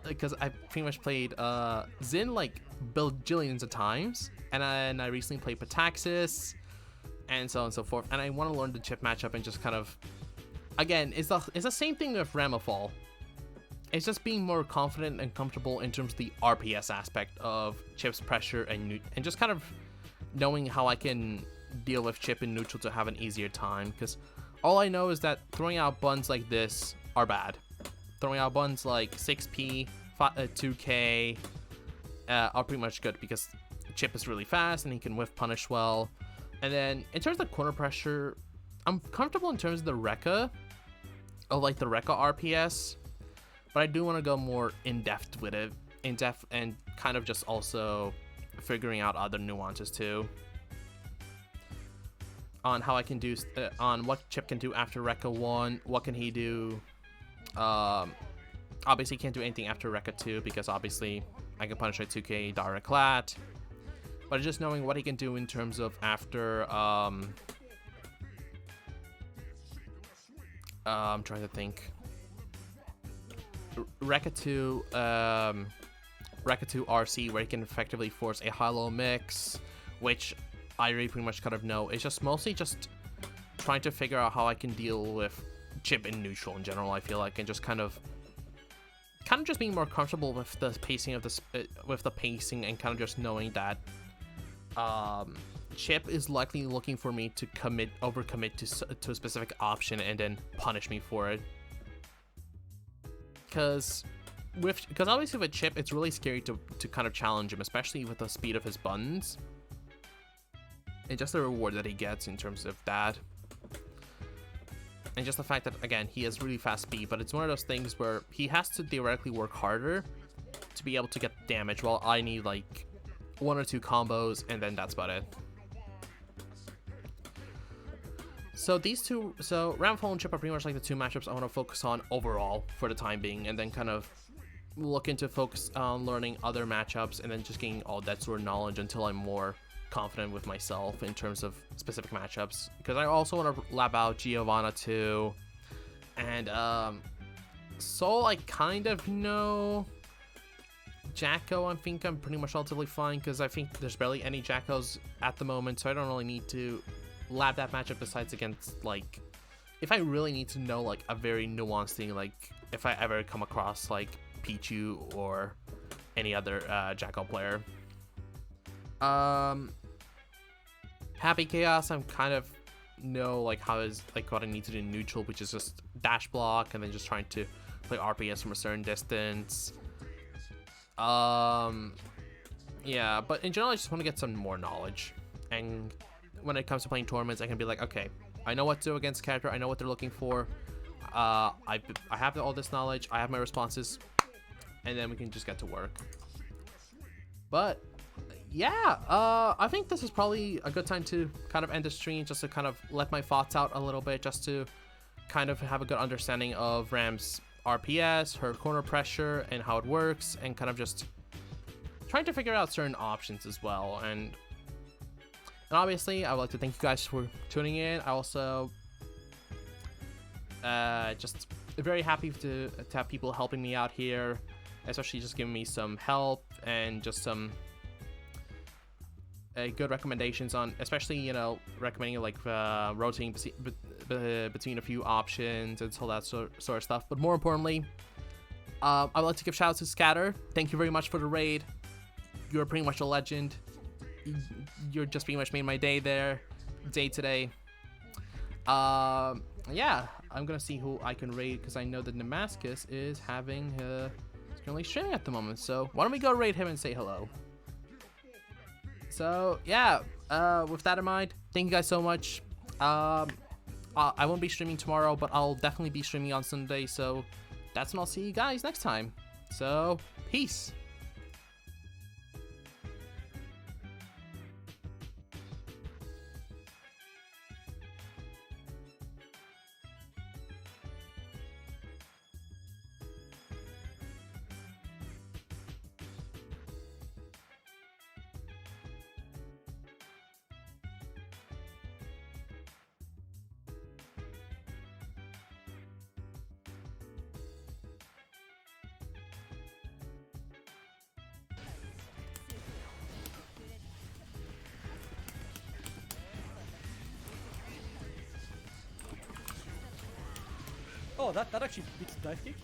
Speaker 1: Because I've pretty much played Xin like bajillions of times, and I recently played Pataxis, and so on and so forth. And I want to learn the Chip matchup and just kind of, again, it's the same thing with Ramifal. It's just being more confident and comfortable in terms of the RPS aspect of Chip's pressure and just kind of knowing how I can deal with Chip in neutral to have an easier time. Because all I know is that throwing out buns like this are bad. Throwing out buns like 6P, 2K are pretty much good because Chip is really fast and he can whiff punish well. And then in terms of corner pressure, I'm comfortable in terms of the Rekka, like the Rekka RPS. But I do want to go more in-depth with it, in-depth, and kind of just also figuring out other nuances too. On how I can do, on what Chip can do after Rekka 1, what can he do? Obviously he can't do anything after Rekka 2 because obviously I can punish a 2K direct lat. But just knowing what he can do in terms of after, I'm trying to think. Rekka 2 RC, where he can effectively force a high-low mix, which I really pretty much kind of know. It's just mostly just trying to figure out how I can deal with Chip in neutral in general, I feel like, and just kind of just being more comfortable with the pacing of pacing, and kind of just knowing that Chip is likely looking for me to overcommit to a specific option and then punish me for it. Because obviously with Chip, it's really scary to kind of challenge him, especially with the speed of his buttons and just the reward that he gets in terms of that. And just the fact that, again, he has really fast speed, but it's one of those things where he has to theoretically work harder to be able to get damage, while I need like 1 or 2 combos, and then that's about it. So Ramifal and Chip are pretty much like the 2 matchups I want to focus on overall for the time being, and then kind of look into focus on learning other matchups, and then just getting all that sort of knowledge until I'm more confident with myself in terms of specific matchups. Because I also want to lab out Giovanna too, and Sol I kind of know. Jacko, I think I'm pretty much relatively fine because I think there's barely any Jackos at the moment, so I don't really need to lab that matchup besides against, like, if I really need to know like a very nuanced thing, like if I ever come across like Pichu or any other Jacko player. Happy Chaos, I'm kind of know like how is like what I need to do in neutral, which is just dash block and then just trying to play RPS from a certain distance. Yeah, but in general I just want to get some more knowledge, and when it comes to playing tournaments I can be like, okay, I know what to do against character, I know what they're looking for, I have all this knowledge, I have my responses, and then we can just get to work. But yeah, I think this is probably a good time to kind of end the stream, just to kind of let my thoughts out a little bit, just to kind of have a good understanding of Ram's RPS, her corner pressure, and how it works, and kind of just trying to figure out certain options as well. And obviously I would like to thank you guys for tuning in. I also just very happy to have people helping me out here, especially just giving me some help and just some good recommendations on, especially, you know, recommending like rotating between a few options and all that sort of stuff. But more importantly, I would like to give shout out to Scatter. Thank you very much for the raid. You're pretty much a legend. You're just pretty much made my day today. Yeah, I'm gonna see who I can raid, because I know that Damascus is having he's currently streaming at the moment, so why don't we go raid him and say hello. So yeah, with that in mind, thank you guys so much. I won't be streaming tomorrow, but I'll definitely be streaming on Sunday, so that's when I'll see you guys next time. So peace.
Speaker 2: Oh, that actually beats dive kick.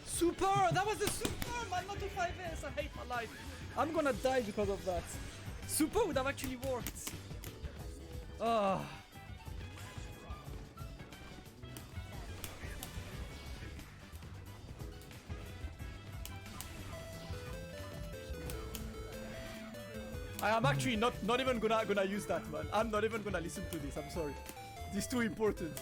Speaker 2: Super! That was the super, man! Not the 5S! I hate my life. I'm gonna die because of that. Super would have actually worked. Ah. I am actually not even gonna use that, man. I'm not even gonna listen to this. I'm sorry. This is too important.